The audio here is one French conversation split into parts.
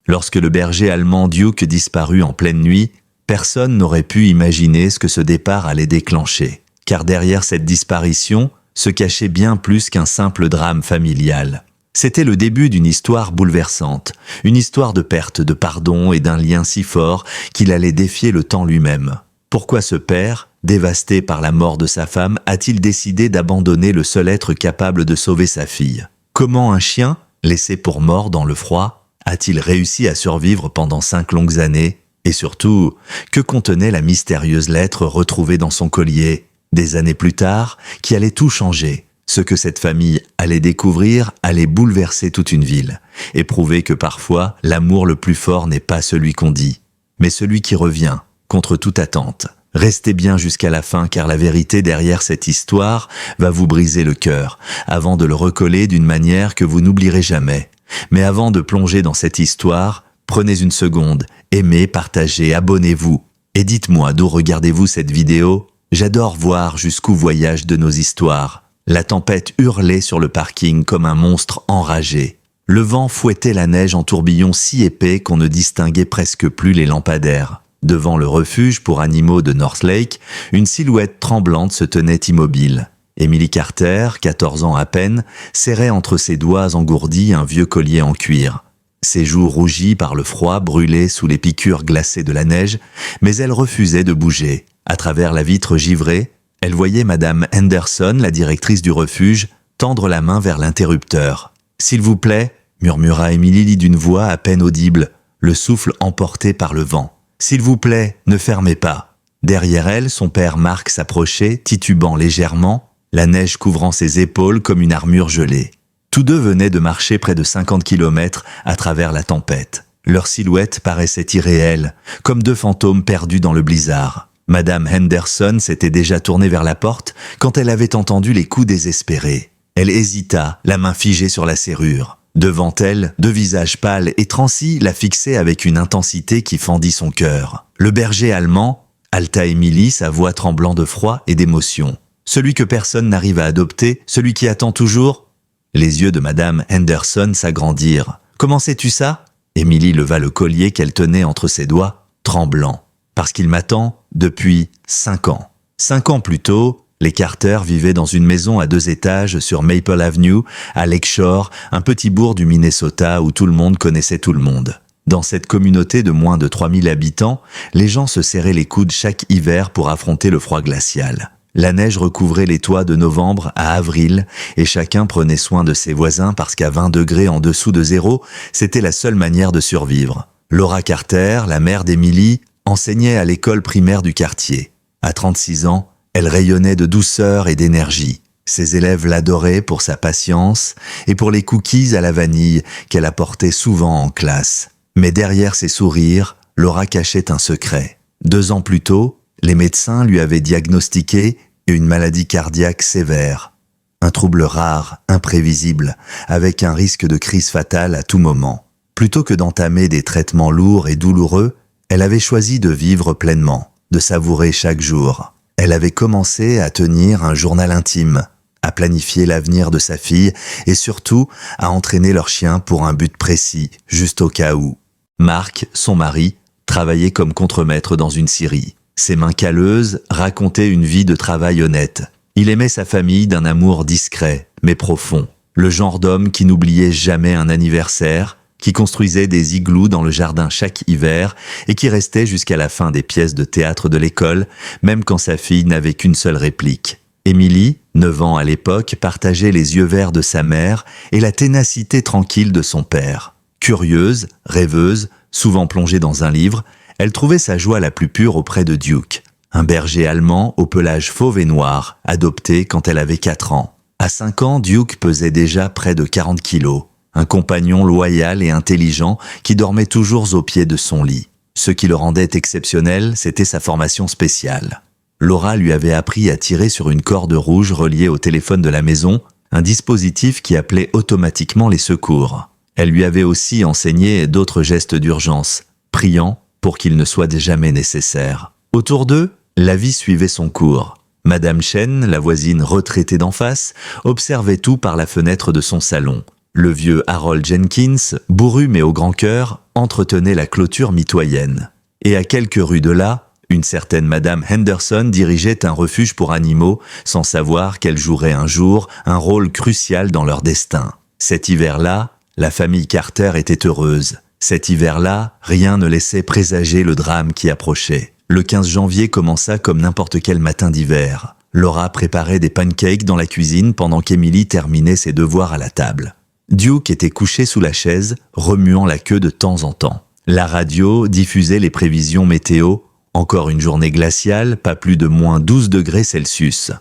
Lorsque le berger allemand Duke disparut en pleine nuit, personne n'aurait pu imaginer ce que ce départ allait déclencher, car derrière cette disparition se cachait bien plus qu'un simple drame familial. C'était le début d'une histoire bouleversante, une histoire de perte, de pardon et d'un lien si fort qu'il allait défier le temps lui-même. Pourquoi ce père, dévasté par la mort de sa femme, a-t-il décidé d'abandonner le seul être capable de sauver sa fille? Comment un chien, laissé pour mort dans le froid, a-t-il réussi à survivre pendant 5 longues années? Et surtout, que contenait la mystérieuse lettre retrouvée dans son collier, des années plus tard, qui allait tout changer? Ce que cette famille allait découvrir allait bouleverser toute une ville, et prouver que parfois, l'amour le plus fort n'est pas celui qu'on dit, mais celui qui revient, contre toute attente. Restez bien jusqu'à la fin, car la vérité derrière cette histoire va vous briser le cœur, avant de le recoller d'une manière que vous n'oublierez jamais. Mais avant de plonger dans cette histoire, prenez une seconde, aimez, partagez, abonnez-vous, et dites-moi d'où regardez-vous cette vidéo. J'adore voir jusqu'où voyagent de nos histoires. La tempête hurlait sur le parking comme un monstre enragé. Le vent fouettait la neige en tourbillons si épais qu'on ne distinguait presque plus les lampadaires. Devant le refuge pour animaux de North Lake, une silhouette tremblante se tenait immobile. Emily Carter, 14 ans à peine, serrait entre ses doigts engourdis un vieux collier en cuir. Ses joues rougies par le froid brûlaient sous les piqûres glacées de la neige, mais elle refusait de bouger. À travers la vitre givrée, elle voyait Madame Henderson, la directrice du refuge, tendre la main vers l'interrupteur. « S'il vous plaît » murmura Emily d'une voix à peine audible, le souffle emporté par le vent. « S'il vous plaît, ne fermez pas. » Derrière elle, son père Mark s'approchait, titubant légèrement, la neige couvrant ses épaules comme une armure gelée. Tous deux venaient de marcher près de 50 kilomètres à travers la tempête. Leurs silhouettes paraissaient irréelles, comme 2 fantômes perdus dans le blizzard. Madame Henderson s'était déjà tournée vers la porte quand elle avait entendu les coups désespérés. Elle hésita, la main figée sur la serrure. Devant elle, 2 visages pâles et transis la fixaient avec une intensité qui fendit son cœur. Le berger allemand, halta Emily, sa voix tremblant de froid et d'émotion. Celui que personne n'arrive à adopter, celui qui attend toujours. Les yeux de Madame Henderson s'agrandirent. « Comment sais-tu ça ?» Emily leva le collier qu'elle tenait entre ses doigts, tremblant. « Parce qu'il m'attend depuis 5 ans. » 5 ans plus tôt, les Carter vivaient dans une maison à 2 étages sur Maple Avenue, à Lakeshore, un petit bourg du Minnesota où tout le monde connaissait tout le monde. Dans cette communauté de moins de 3000 habitants, les gens se serraient les coudes chaque hiver pour affronter le froid glacial. La neige recouvrait les toits de novembre à avril et chacun prenait soin de ses voisins parce qu'à 20 degrés en dessous de zéro, c'était la seule manière de survivre. Laura Carter, la mère d'Emily, enseignait à l'école primaire du quartier. À 36 ans, elle rayonnait de douceur et d'énergie. Ses élèves l'adoraient pour sa patience et pour les cookies à la vanille qu'elle apportait souvent en classe. Mais derrière ses sourires, Laura cachait un secret. 2 ans plus tôt, les médecins lui avaient diagnostiqué une maladie cardiaque sévère. Un trouble rare, imprévisible, avec un risque de crise fatale à tout moment. Plutôt que d'entamer des traitements lourds et douloureux, elle avait choisi de vivre pleinement, de savourer chaque jour. Elle avait commencé à tenir un journal intime, à planifier l'avenir de sa fille et surtout à entraîner leur chien pour un but précis, juste au cas où. Mark, son mari, travaillait comme contremaître dans une scierie. Ses mains calleuses racontaient une vie de travail honnête. Il aimait sa famille d'un amour discret, mais profond. Le genre d'homme qui n'oubliait jamais un anniversaire, qui construisait des igloos dans le jardin chaque hiver et qui restait jusqu'à la fin des pièces de théâtre de l'école, même quand sa fille n'avait qu'une seule réplique. Emily, 9 ans à l'époque, partageait les yeux verts de sa mère et la ténacité tranquille de son père. Curieuse, rêveuse, souvent plongée dans un livre, elle trouvait sa joie la plus pure auprès de Duke, un berger allemand au pelage fauve et noir, adopté quand elle avait 4 ans. À 5 ans, Duke pesait déjà près de 40 kilos. Un compagnon loyal et intelligent qui dormait toujours au pied de son lit. Ce qui le rendait exceptionnel, c'était sa formation spéciale. Laura lui avait appris à tirer sur une corde rouge reliée au téléphone de la maison, un dispositif qui appelait automatiquement les secours. Elle lui avait aussi enseigné d'autres gestes d'urgence, priant pour qu'ils ne soient jamais nécessaires. Autour d'eux, la vie suivait son cours. Madame Chen, la voisine retraitée d'en face, observait tout par la fenêtre de son salon. Le vieux Harold Jenkins, bourru mais au grand cœur, entretenait la clôture mitoyenne. Et à quelques rues de là, une certaine Madame Henderson dirigeait un refuge pour animaux sans savoir qu'elle jouerait un jour un rôle crucial dans leur destin. Cet hiver-là, la famille Carter était heureuse. Cet hiver-là, rien ne laissait présager le drame qui approchait. Le 15 janvier commença comme n'importe quel matin d'hiver. Laura préparait des pancakes dans la cuisine pendant qu'Emily terminait ses devoirs à la table. Duke était couché sous la chaise, remuant la queue de temps en temps. La radio diffusait les prévisions météo. Encore une journée glaciale, pas plus de moins 12 degrés Celsius.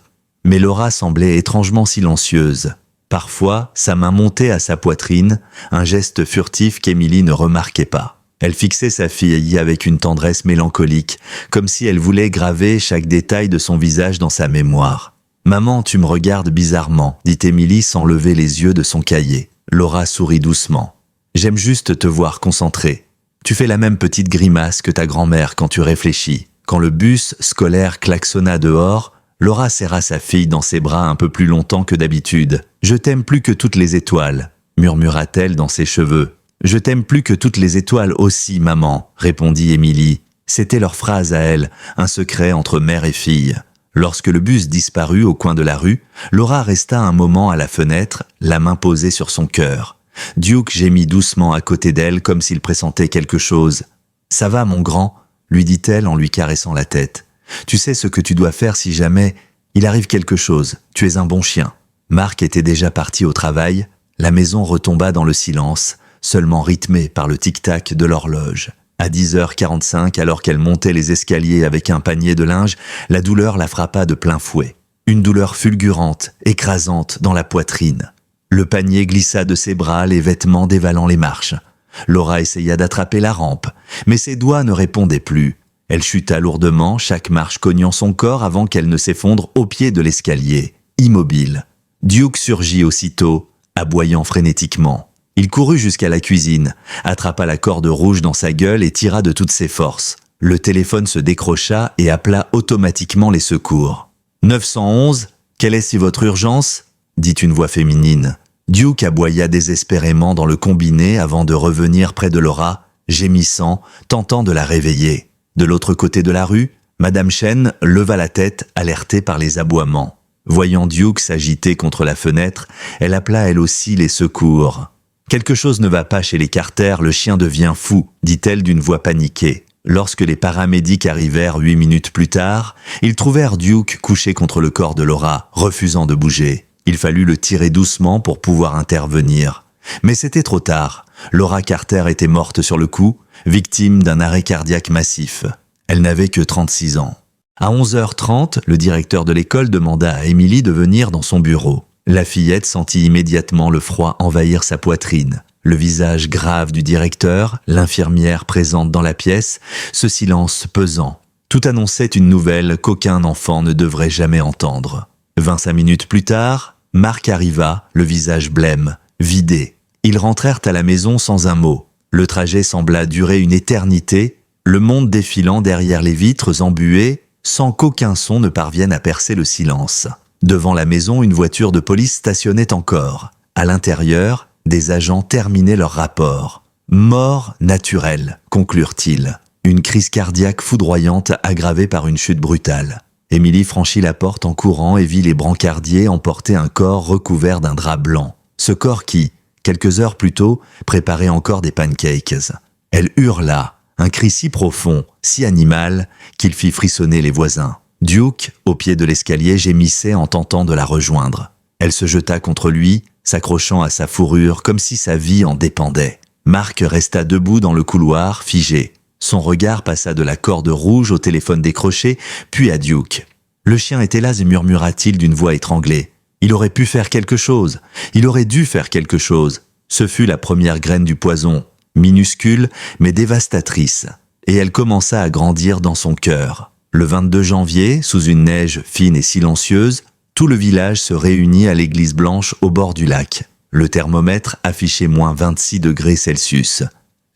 Mais Laura semblait étrangement silencieuse. Parfois, sa main montait à sa poitrine, un geste furtif qu'Emily ne remarquait pas. Elle fixait sa fille avec une tendresse mélancolique, comme si elle voulait graver chaque détail de son visage dans sa mémoire. « Maman, tu me regardes bizarrement », dit Emily sans lever les yeux de son cahier. Laura sourit doucement. « J'aime juste te voir concentrée. Tu fais la même petite grimace que ta grand-mère quand tu réfléchis. » Quand le bus scolaire klaxonna dehors, Laura serra sa fille dans ses bras un peu plus longtemps que d'habitude. « Je t'aime plus que toutes les étoiles », murmura-t-elle dans ses cheveux. « Je t'aime plus que toutes les étoiles aussi, maman », répondit Emily. C'était leur phrase à elle, un secret entre mère et fille. Lorsque le bus disparut au coin de la rue, Laura resta un moment à la fenêtre, la main posée sur son cœur. Duke gémit doucement à côté d'elle comme s'il pressentait quelque chose. « Ça va, mon grand ?» lui dit-elle en lui caressant la tête. « Tu sais ce que tu dois faire si jamais il arrive quelque chose. Tu es un bon chien. » Marc était déjà parti au travail. La maison retomba dans le silence, seulement rythmé par le tic-tac de l'horloge. À 10h45, alors qu'elle montait les escaliers avec un panier de linge, la douleur la frappa de plein fouet. Une douleur fulgurante, écrasante dans la poitrine. Le panier glissa de ses bras, les vêtements dévalant les marches. Laura essaya d'attraper la rampe, mais ses doigts ne répondaient plus. Elle chuta lourdement, chaque marche cognant son corps avant qu'elle ne s'effondre au pied de l'escalier, immobile. Duke surgit aussitôt, aboyant frénétiquement. Il courut jusqu'à la cuisine, attrapa la corde rouge dans sa gueule et tira de toutes ses forces. Le téléphone se décrocha et appela automatiquement les secours. « 911, quelle est si votre urgence ?» dit une voix féminine. Duke aboya désespérément dans le combiné avant de revenir près de Laura, gémissant, tentant de la réveiller. De l'autre côté de la rue, Madame Chen leva la tête, alertée par les aboiements. Voyant Duke s'agiter contre la fenêtre, elle appela elle aussi les secours. « Quelque chose ne va pas chez les Carter, le chien devient fou », dit-elle d'une voix paniquée. Lorsque les paramédics arrivèrent 8 minutes plus tard, ils trouvèrent Duke couché contre le corps de Laura, refusant de bouger. Il fallut le tirer doucement pour pouvoir intervenir. Mais c'était trop tard. Laura Carter était morte sur le coup, victime d'un arrêt cardiaque massif. Elle n'avait que 36 ans. À 11h30, le directeur de l'école demanda à Emily de venir dans son bureau. La fillette sentit immédiatement le froid envahir sa poitrine. Le visage grave du directeur, l'infirmière présente dans la pièce, ce silence pesant. Tout annonçait une nouvelle qu'aucun enfant ne devrait jamais entendre. 25 minutes plus tard, Marc arriva, le visage blême, vidé. Ils rentrèrent à la maison sans un mot. Le trajet sembla durer une éternité, le monde défilant derrière les vitres embuées, sans qu'aucun son ne parvienne à percer le silence. Devant la maison, une voiture de police stationnait encore. À l'intérieur, des agents terminaient leur rapport. « Mort naturelle », conclurent-ils. Une crise cardiaque foudroyante aggravée par une chute brutale. Emily franchit la porte en courant et vit les brancardiers emporter un corps recouvert d'un drap blanc. Ce corps qui, quelques heures plus tôt, préparait encore des pancakes. Elle hurla, un cri si profond, si animal, qu'il fit frissonner les voisins. Duke, au pied de l'escalier, gémissait en tentant de la rejoindre. Elle se jeta contre lui, s'accrochant à sa fourrure comme si sa vie en dépendait. Marc resta debout dans le couloir, figé. Son regard passa de la corde rouge au téléphone décroché, puis à Duke. « Le chien était là » murmura-t-il d'une voix étranglée. « Il aurait pu faire quelque chose. Il aurait dû faire quelque chose. » Ce fut la première graine du poison, minuscule mais dévastatrice, et elle commença à grandir dans son cœur. Le 22 janvier, sous une neige fine et silencieuse, tout le village se réunit à l'église blanche au bord du lac. Le thermomètre affichait moins 26 degrés Celsius.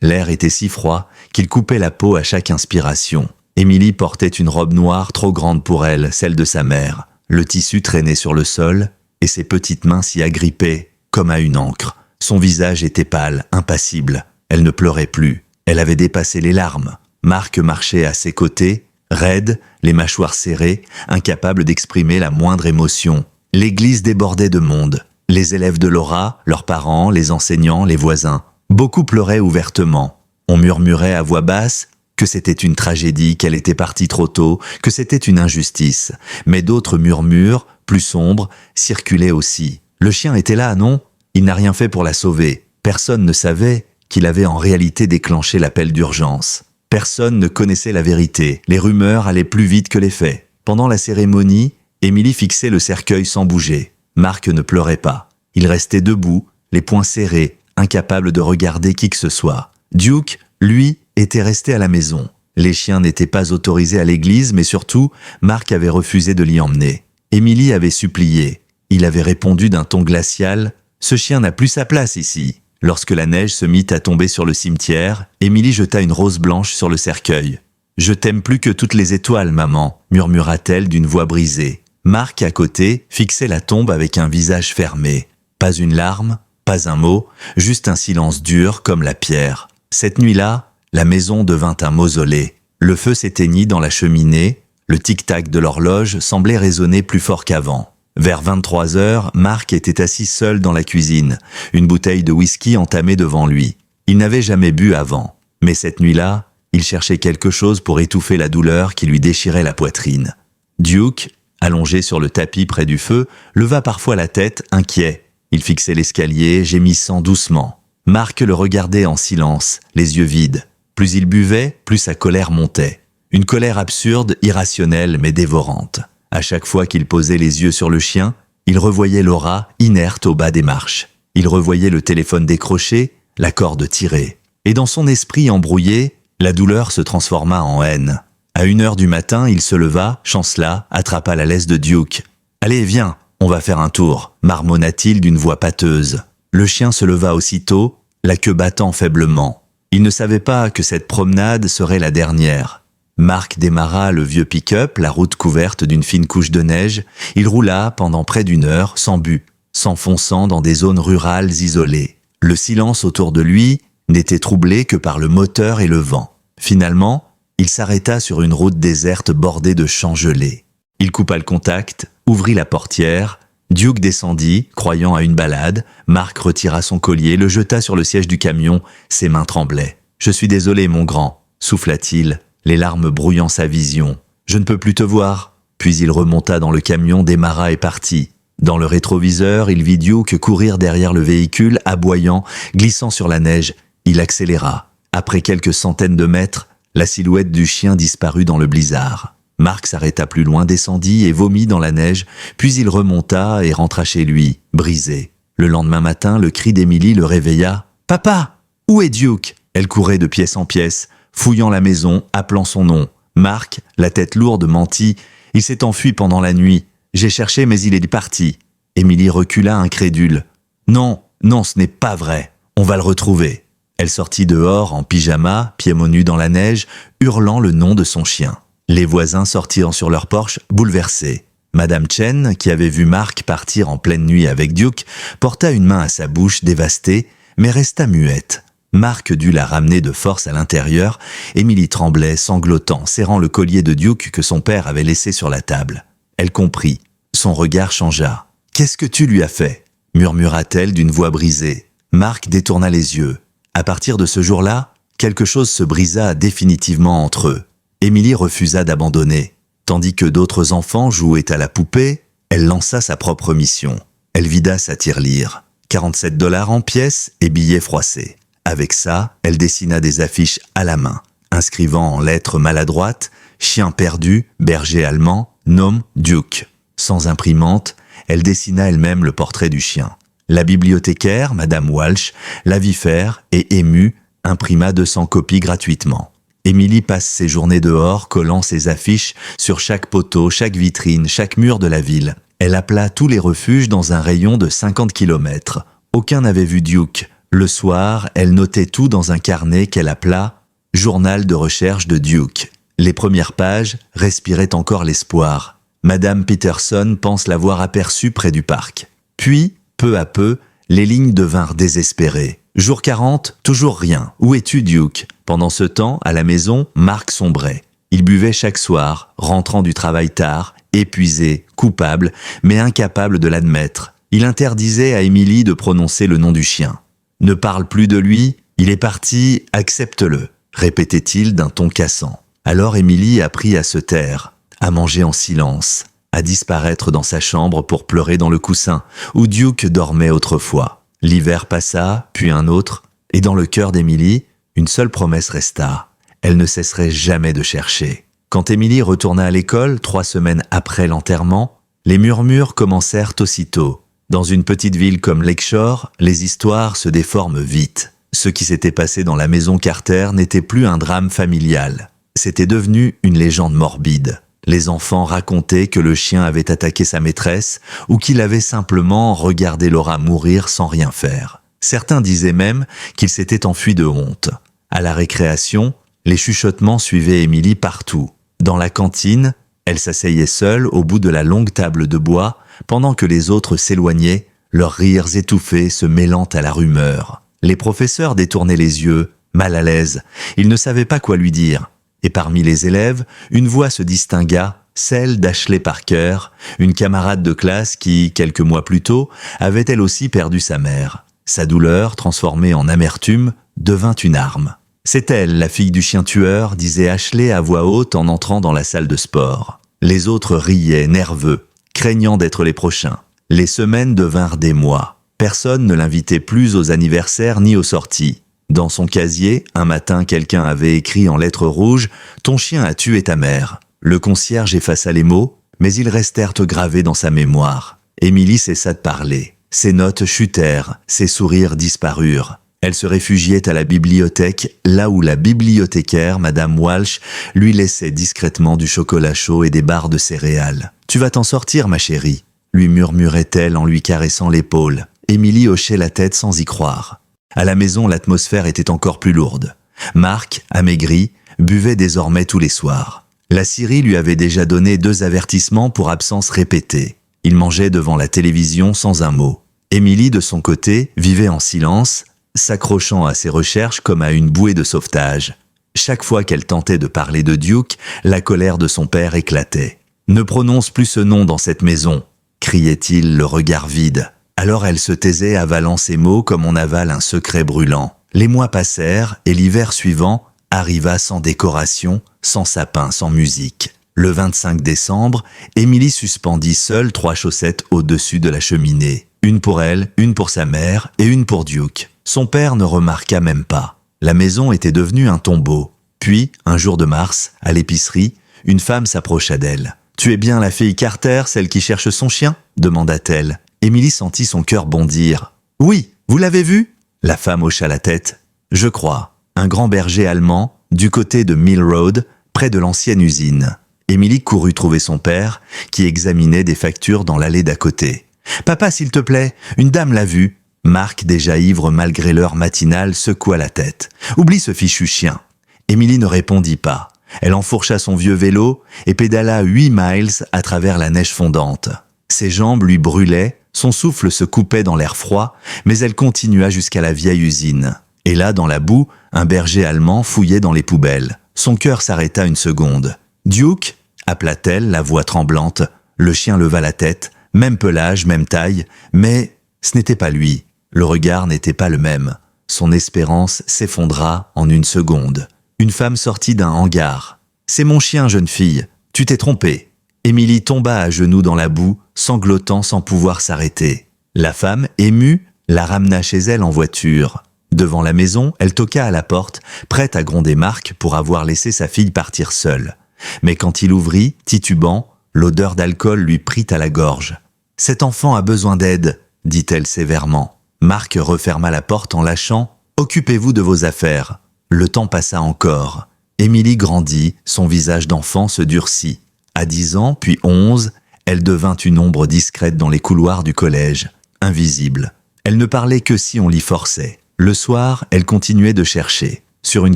L'air était si froid qu'il coupait la peau à chaque inspiration. Emily portait une robe noire trop grande pour elle, celle de sa mère. Le tissu traînait sur le sol et ses petites mains s'y agrippaient comme à une ancre. Son visage était pâle, impassible. Elle ne pleurait plus. Elle avait dépassé les larmes. Marc marchait à ses côtés, raide, les mâchoires serrées, incapable d'exprimer la moindre émotion. L'église débordait de monde. Les élèves de Laura, leurs parents, les enseignants, les voisins. Beaucoup pleuraient ouvertement. On murmurait à voix basse que c'était une tragédie, qu'elle était partie trop tôt, que c'était une injustice. Mais d'autres murmures, plus sombres, circulaient aussi. Le chien était là, non? Il n'a rien fait pour la sauver. Personne ne savait qu'il avait en réalité déclenché l'appel d'urgence. Personne ne connaissait la vérité. Les rumeurs allaient plus vite que les faits. Pendant la cérémonie, Émilie fixait le cercueil sans bouger. Marc ne pleurait pas. Il restait debout, les poings serrés, incapable de regarder qui que ce soit. Duke, lui, était resté à la maison. Les chiens n'étaient pas autorisés à l'église, mais surtout, Marc avait refusé de l'y emmener. Émilie avait supplié. Il avait répondu d'un ton glacial « Ce chien n'a plus sa place ici ». Lorsque la neige se mit à tomber sur le cimetière, Émilie jeta une rose blanche sur le cercueil. « Je t'aime plus que toutes les étoiles, maman », murmura-t-elle d'une voix brisée. Marc, à côté, fixait la tombe avec un visage fermé. Pas une larme, pas un mot, juste un silence dur comme la pierre. Cette nuit-là, la maison devint un mausolée. Le feu s'éteignit dans la cheminée, le tic-tac de l'horloge semblait résonner plus fort qu'avant. Vers 23 heures, Marc était assis seul dans la cuisine, une bouteille de whisky entamée devant lui. Il n'avait jamais bu avant, mais cette nuit-là, il cherchait quelque chose pour étouffer la douleur qui lui déchirait la poitrine. Duke, allongé sur le tapis près du feu, leva parfois la tête, inquiet. Il fixait l'escalier, gémissant doucement. Marc le regardait en silence, les yeux vides. Plus il buvait, plus sa colère montait. Une colère absurde, irrationnelle, mais dévorante. À chaque fois qu'il posait les yeux sur le chien, il revoyait Laura, inerte au bas des marches. Il revoyait le téléphone décroché, la corde tirée. Et dans son esprit embrouillé, la douleur se transforma en haine. À 1h du matin, il se leva, chancela, attrapa la laisse de Duke. « Allez, viens, on va faire un tour », marmonna-t-il d'une voix pâteuse. Le chien se leva aussitôt, la queue battant faiblement. Il ne savait pas que cette promenade serait la dernière. Marc démarra le vieux pick-up, la route couverte d'une fine couche de neige. Il roula pendant près d'1 heure, sans but, s'enfonçant dans des zones rurales isolées. Le silence autour de lui n'était troublé que par le moteur et le vent. Finalement, il s'arrêta sur une route déserte bordée de champs gelés. Il coupa le contact, ouvrit la portière. Duke descendit, croyant à une balade. Marc retira son collier, le jeta sur le siège du camion. Ses mains tremblaient. « Je suis désolé, mon grand », souffla-t-il, les larmes brouillant sa vision. « Je ne peux plus te voir. » Puis il remonta dans le camion, démarra et partit. Dans le rétroviseur, il vit Duke courir derrière le véhicule, aboyant, glissant sur la neige. Il accéléra. Après quelques centaines de mètres, la silhouette du chien disparut dans le blizzard. Marc s'arrêta plus loin, descendit et vomit dans la neige, puis il remonta et rentra chez lui, brisé. Le lendemain matin, le cri d'Émilie le réveilla. « Papa, où est Duke ?» Elle courait de pièce en pièce, fouillant la maison, appelant son nom. Marc, la tête lourde, mentit. « Il s'est enfui pendant la nuit. J'ai cherché, mais il est parti. » Émilie recula incrédule. « Non, non, ce n'est pas vrai. On va le retrouver. » Elle sortit dehors en pyjama, pieds nus dans la neige, hurlant le nom de son chien. Les voisins sortirent sur leur porche, bouleversés. Madame Chen, qui avait vu Marc partir en pleine nuit avec Duke, porta une main à sa bouche dévastée, mais resta muette. Marc dut la ramener de force à l'intérieur. Émilie tremblait, sanglotant, serrant le collier de Duke que son père avait laissé sur la table. Elle comprit. Son regard changea. « Qu'est-ce que tu lui as fait ?» murmura-t-elle d'une voix brisée. Marc détourna les yeux. À partir de ce jour-là, quelque chose se brisa définitivement entre eux. Émilie refusa d'abandonner. Tandis que d'autres enfants jouaient à la poupée, elle lança sa propre mission. Elle vida sa tirelire. 47 $ en pièces et billets froissés. Avec ça, elle dessina des affiches à la main, inscrivant en lettres maladroites « Chien perdu, berger allemand, nom Duke ». Sans imprimante, elle dessina elle-même le portrait du chien. La bibliothécaire, Madame Walsh, la vit faire et, émue, imprima 200 copies gratuitement. Émilie passe ses journées dehors, collant ses affiches sur chaque poteau, chaque vitrine, chaque mur de la ville. Elle appela tous les refuges dans un rayon de 50 km. Aucun n'avait vu Duke. Le soir, elle notait tout dans un carnet qu'elle appela « Journal de recherche de Duke ». Les premières pages respiraient encore l'espoir. Madame Peterson pense l'avoir aperçu près du parc. Puis, peu à peu, Les lignes devinrent désespérées. Jour 40, toujours rien. Où es-tu, Duke? Pendant ce temps, à la maison, Mark sombrait. Il buvait chaque soir, rentrant du travail tard, épuisé, coupable, mais incapable de l'admettre. Il interdisait à Emily de prononcer le nom du chien. Ne parle plus de lui, il est parti, accepte-le, répétait-il d'un ton cassant. Alors Emily apprit à se taire, à manger en silence, à disparaître dans sa chambre pour pleurer dans le coussin, où Duke dormait autrefois. L'hiver passa, puis un autre, et dans le cœur d'Emily, une seule promesse resta. Elle ne cesserait jamais de chercher. Quand Emily retourna à l'école, 3 semaines après l'enterrement, les murmures commencèrent aussitôt. Dans une petite ville comme Lakeshore, les histoires se déforment vite. Ce qui s'était passé dans la maison Carter n'était plus un drame familial. C'était devenu une légende morbide. Les enfants racontaient que le chien avait attaqué sa maîtresse ou qu'il avait simplement regardé Laura mourir sans rien faire. Certains disaient même qu'il s'était enfui de honte. À la récréation, les chuchotements suivaient Emily partout. Dans la cantine, elle s'asseyait seule au bout de la longue table de bois pendant que les autres s'éloignaient, leurs rires étouffés se mêlant à la rumeur. Les professeurs détournaient les yeux, mal à l'aise. Ils ne savaient pas quoi lui dire. Et parmi les élèves, une voix se distingua, celle d'Ashley Parker, une camarade de classe qui, quelques mois plus tôt, avait elle aussi perdu sa mère. Sa douleur, transformée en amertume, devint une arme. « C'est elle, la fille du chien tueur », disait Ashley à voix haute en entrant dans la salle de sport. Les autres riaient, nerveux, craignant d'être les prochains. Les semaines devinrent des mois. Personne ne l'invitait plus aux anniversaires ni aux sorties. Dans son casier, un matin, quelqu'un avait écrit en lettres rouges « Ton chien a tué ta mère ». Le concierge effaça les mots, mais ils restèrent gravés dans sa mémoire. Emily cessa de parler. Ses notes chutèrent, ses sourires disparurent. Elle se réfugiait à la bibliothèque, là où la bibliothécaire, Madame Walsh, lui laissait discrètement du chocolat chaud et des barres de céréales. « Tu vas t'en sortir, ma chérie », lui murmurait-elle en lui caressant l'épaule. Emily hochait la tête sans y croire. À la maison, l'atmosphère était encore plus lourde. Mark, amaigri, buvait désormais tous les soirs. La Syrie lui avait déjà donné 2 avertissements pour absence répétée. Il mangeait devant la télévision sans un mot. Emily, de son côté, vivait en silence, s'accrochant à ses recherches comme à une bouée de sauvetage. Chaque fois qu'elle tentait de parler de Duke, la colère de son père éclatait. « Ne prononce plus ce nom dans cette maison !» criait-il, le regard vide. Alors elle se taisait, avalant ses mots comme on avale un secret brûlant. Les mois passèrent et l'hiver suivant arriva sans décoration, sans sapin, sans musique. Le 25 décembre, Emily suspendit seule 3 chaussettes au-dessus de la cheminée. Une pour elle, une pour sa mère et une pour Duke. Son père ne remarqua même pas. La maison était devenue un tombeau. Puis, un jour de mars, à l'épicerie, une femme s'approcha d'elle. « Tu es bien la fille Carter, celle qui cherche son chien ?» demanda-t-elle. Emily sentit son cœur bondir. « Oui, vous l'avez vu ?» La femme hocha la tête. « Je crois. Un grand berger allemand, du côté de Mill Road, près de l'ancienne usine. » Emily courut trouver son père, qui examinait des factures dans l'allée d'à côté. « Papa, s'il te plaît, une dame l'a vu. » Mark, déjà ivre malgré l'heure matinale, secoua la tête. « Oublie ce fichu chien. » Emily ne répondit pas. Elle enfourcha son vieux vélo et pédala 8 miles à travers la neige fondante. Ses jambes lui brûlaient, son souffle se coupait dans l'air froid, mais elle continua jusqu'à la vieille usine. Et là, dans la boue, un berger allemand fouillait dans les poubelles. Son cœur s'arrêta une seconde. « Duke ?» appela-t-elle, la voix tremblante. Le chien leva la tête, même pelage, même taille, mais ce n'était pas lui. Le regard n'était pas le même. Son espérance s'effondra en une seconde. Une femme sortit d'un hangar. « C'est mon chien, jeune fille. Tu t'es trompée. » Emily tomba à genoux dans la boue, sanglotant sans pouvoir s'arrêter. La femme, émue, la ramena chez elle en voiture. Devant la maison, elle toqua à la porte, prête à gronder Mark pour avoir laissé sa fille partir seule. Mais quand il ouvrit, titubant, l'odeur d'alcool lui prit à la gorge. « Cet enfant a besoin d'aide », dit-elle sévèrement. Mark referma la porte en lâchant « Occupez-vous de vos affaires ». Le temps passa encore. Emily grandit, son visage d'enfant se durcit. À 10 ans, puis 11, elle devint une ombre discrète dans les couloirs du collège, invisible. Elle ne parlait que si on l'y forçait. Le soir, elle continuait de chercher. Sur une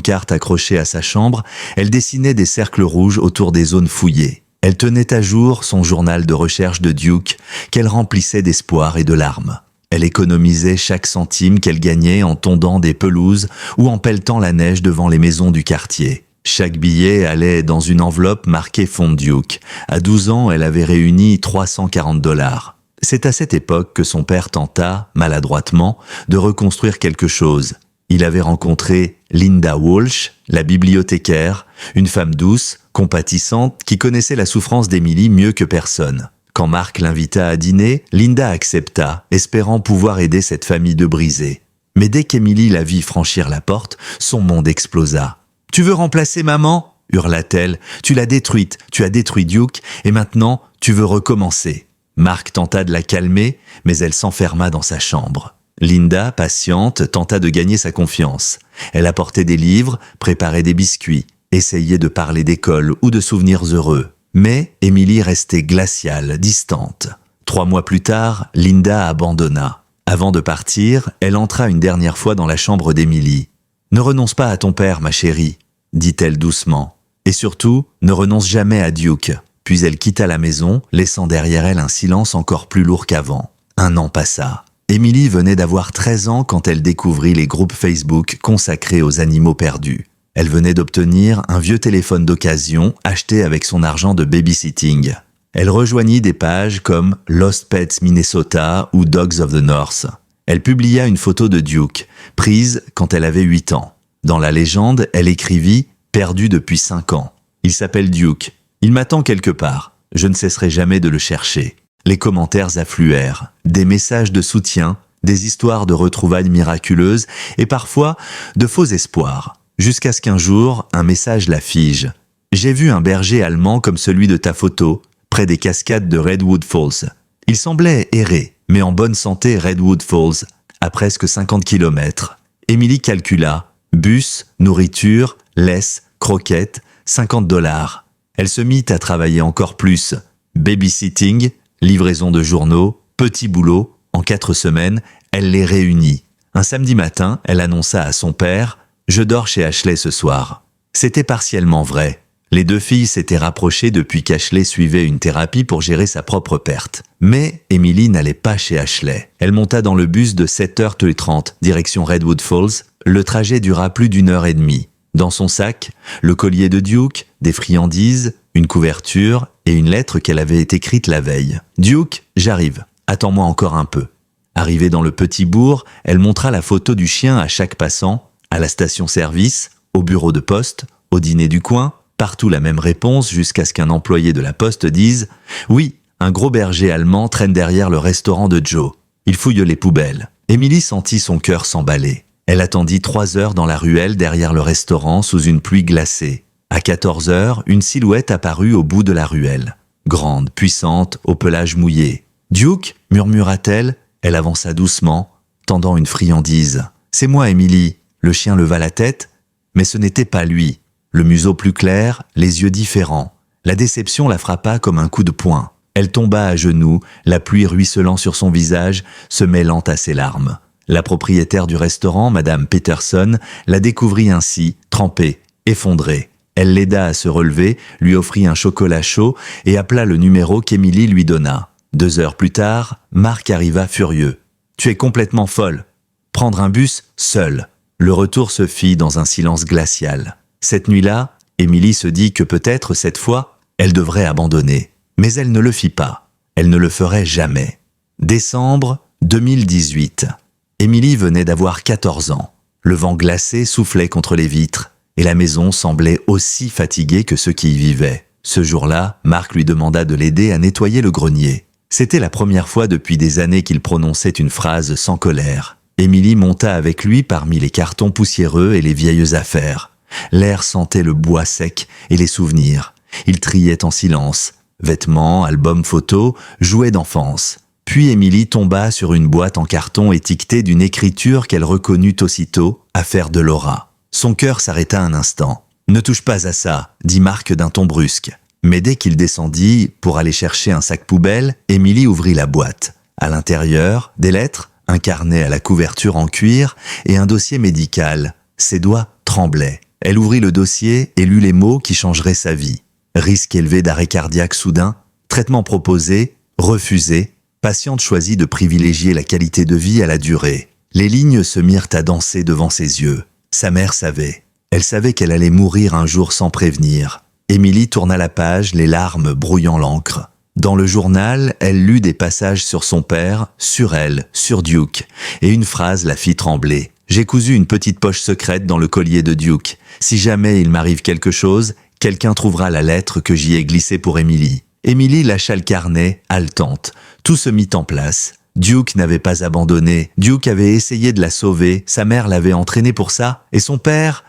carte accrochée à sa chambre, elle dessinait des cercles rouges autour des zones fouillées. Elle tenait à jour son journal de recherche de Duke, qu'elle remplissait d'espoir et de larmes. Elle économisait chaque centime qu'elle gagnait en tondant des pelouses ou en pelletant la neige devant les maisons du quartier. Chaque billet allait dans une enveloppe marquée Fond Duke. À 12 ans, elle avait réuni 340 $. C'est à cette époque que son père tenta, maladroitement, de reconstruire quelque chose. Il avait rencontré Linda Walsh, la bibliothécaire, une femme douce, compatissante, qui connaissait la souffrance d'Emily mieux que personne. Quand Mark l'invita à dîner, Linda accepta, espérant pouvoir aider cette famille de brisés. Mais dès qu'Emily la vit franchir la porte, son monde explosa. « Tu veux remplacer maman ?» hurla-t-elle. « Tu l'as détruite, tu as détruit Duke, et maintenant, tu veux recommencer. » Mark tenta de la calmer, mais elle s'enferma dans sa chambre. Linda, patiente, tenta de gagner sa confiance. Elle apportait des livres, préparait des biscuits, essayait de parler d'école ou de souvenirs heureux. Mais Emily restait glaciale, distante. 3 mois plus tard, Linda abandonna. Avant de partir, elle entra une dernière fois dans la chambre d'Emily. « Ne renonce pas à ton père, ma chérie, » dit-elle doucement. « Et surtout, ne renonce jamais à Duke. » Puis elle quitta la maison, laissant derrière elle un silence encore plus lourd qu'avant. 1 an passa. Emily venait d'avoir 13 ans quand elle découvrit les groupes Facebook consacrés aux animaux perdus. Elle venait d'obtenir un vieux téléphone d'occasion acheté avec son argent de babysitting. Elle rejoignit des pages comme Lost Pets Minnesota ou Dogs of the North. Elle publia une photo de Duke, prise quand elle avait 8 ans. Dans la légende, elle écrivit « Perdu depuis 5 ans ». Il s'appelle Duke. Il m'attend quelque part. Je ne cesserai jamais de le chercher. Les commentaires affluèrent. Des messages de soutien, des histoires de retrouvailles miraculeuses et parfois de faux espoirs. Jusqu'à ce qu'un jour, un message la fige. « J'ai vu un berger allemand comme celui de ta photo, près des cascades de Redwood Falls. Il semblait errer, mais en bonne santé Redwood Falls, à presque 50 km. » Emily calcula. Bus, nourriture, laisse, croquettes, 50 $. Elle se mit à travailler encore plus. Babysitting, livraison de journaux, petit boulot. En 4 semaines, elle les réunit. Un samedi matin, elle annonça à son père « Je dors chez Ashley ce soir ». C'était partiellement vrai. Les 2 filles s'étaient rapprochées depuis qu'Ashley suivait une thérapie pour gérer sa propre perte. Mais Emily n'allait pas chez Ashley. Elle monta dans le bus de 7h30, direction Redwood Falls. Le trajet dura plus d'1 heure et demie. Dans son sac, le collier de Duke, des friandises, une couverture et une lettre qu'elle avait écrite la veille. « Duke, j'arrive. Attends-moi encore un peu. » Arrivée dans le petit bourg, elle montra la photo du chien à chaque passant, à la station-service, au bureau de poste, au dîner du coin, partout la même réponse jusqu'à ce qu'un employé de la poste dise « Oui, un gros berger allemand traîne derrière le restaurant de Joe. Il fouille les poubelles. » Emily sentit son cœur s'emballer. Elle attendit 3 heures dans la ruelle derrière le restaurant sous une pluie glacée. À 14 heures, une silhouette apparut au bout de la ruelle. Grande, puissante, au pelage mouillé. « Duke » murmura-t-elle. Elle avança doucement, tendant une friandise. « C'est moi, Emily. » Le chien leva la tête, mais ce n'était pas lui. Le museau plus clair, les yeux différents. La déception la frappa comme un coup de poing. Elle tomba à genoux, la pluie ruisselant sur son visage, se mêlant à ses larmes. La propriétaire du restaurant, Madame Peterson, la découvrit ainsi, trempée, effondrée. Elle l'aida à se relever, lui offrit un chocolat chaud et appela le numéro qu'Emily lui donna. 2 heures plus tard, Mark arriva furieux. « Tu es complètement folle. Prendre un bus, seule. » Le retour se fit dans un silence glacial. Cette nuit-là, Emily se dit que peut-être cette fois, elle devrait abandonner. Mais elle ne le fit pas. Elle ne le ferait jamais. Décembre 2018. Emily venait d'avoir 14 ans. Le vent glacé soufflait contre les vitres et la maison semblait aussi fatiguée que ceux qui y vivaient. Ce jour-là, Mark lui demanda de l'aider à nettoyer le grenier. C'était la première fois depuis des années qu'il prononçait une phrase sans colère. Emily monta avec lui parmi les cartons poussiéreux et les vieilles affaires. L'air sentait le bois sec et les souvenirs. Il triait en silence. Vêtements, albums photos, jouets d'enfance. Puis Emily tomba sur une boîte en carton étiquetée d'une écriture qu'elle reconnut aussitôt, affaire de Laura. Son cœur s'arrêta un instant. « Ne touche pas à ça », dit Mark d'un ton brusque. Mais dès qu'il descendit pour aller chercher un sac poubelle, Emily ouvrit la boîte. À l'intérieur, des lettres, un carnet à la couverture en cuir et un dossier médical. Ses doigts tremblaient. Elle ouvrit le dossier et lut les mots qui changeraient sa vie. Risque élevé d'arrêt cardiaque soudain, traitement proposé, refusé, Patiente choisit de privilégier la qualité de vie à la durée. Les lignes se mirent à danser devant ses yeux. Sa mère savait. Elle savait qu'elle allait mourir un jour sans prévenir. Émilie tourna la page, les larmes brouillant l'encre. Dans le journal, elle lut des passages sur son père, sur elle, sur Duke, et une phrase la fit trembler. « J'ai cousu une petite poche secrète dans le collier de Duke. Si jamais il m'arrive quelque chose, quelqu'un trouvera la lettre que j'y ai glissée pour Émilie. » Émilie lâcha le carnet, haletante. Tout se mit en place. Duke n'avait pas abandonné. Duke avait essayé de la sauver. Sa mère l'avait entraînée pour ça. Et son père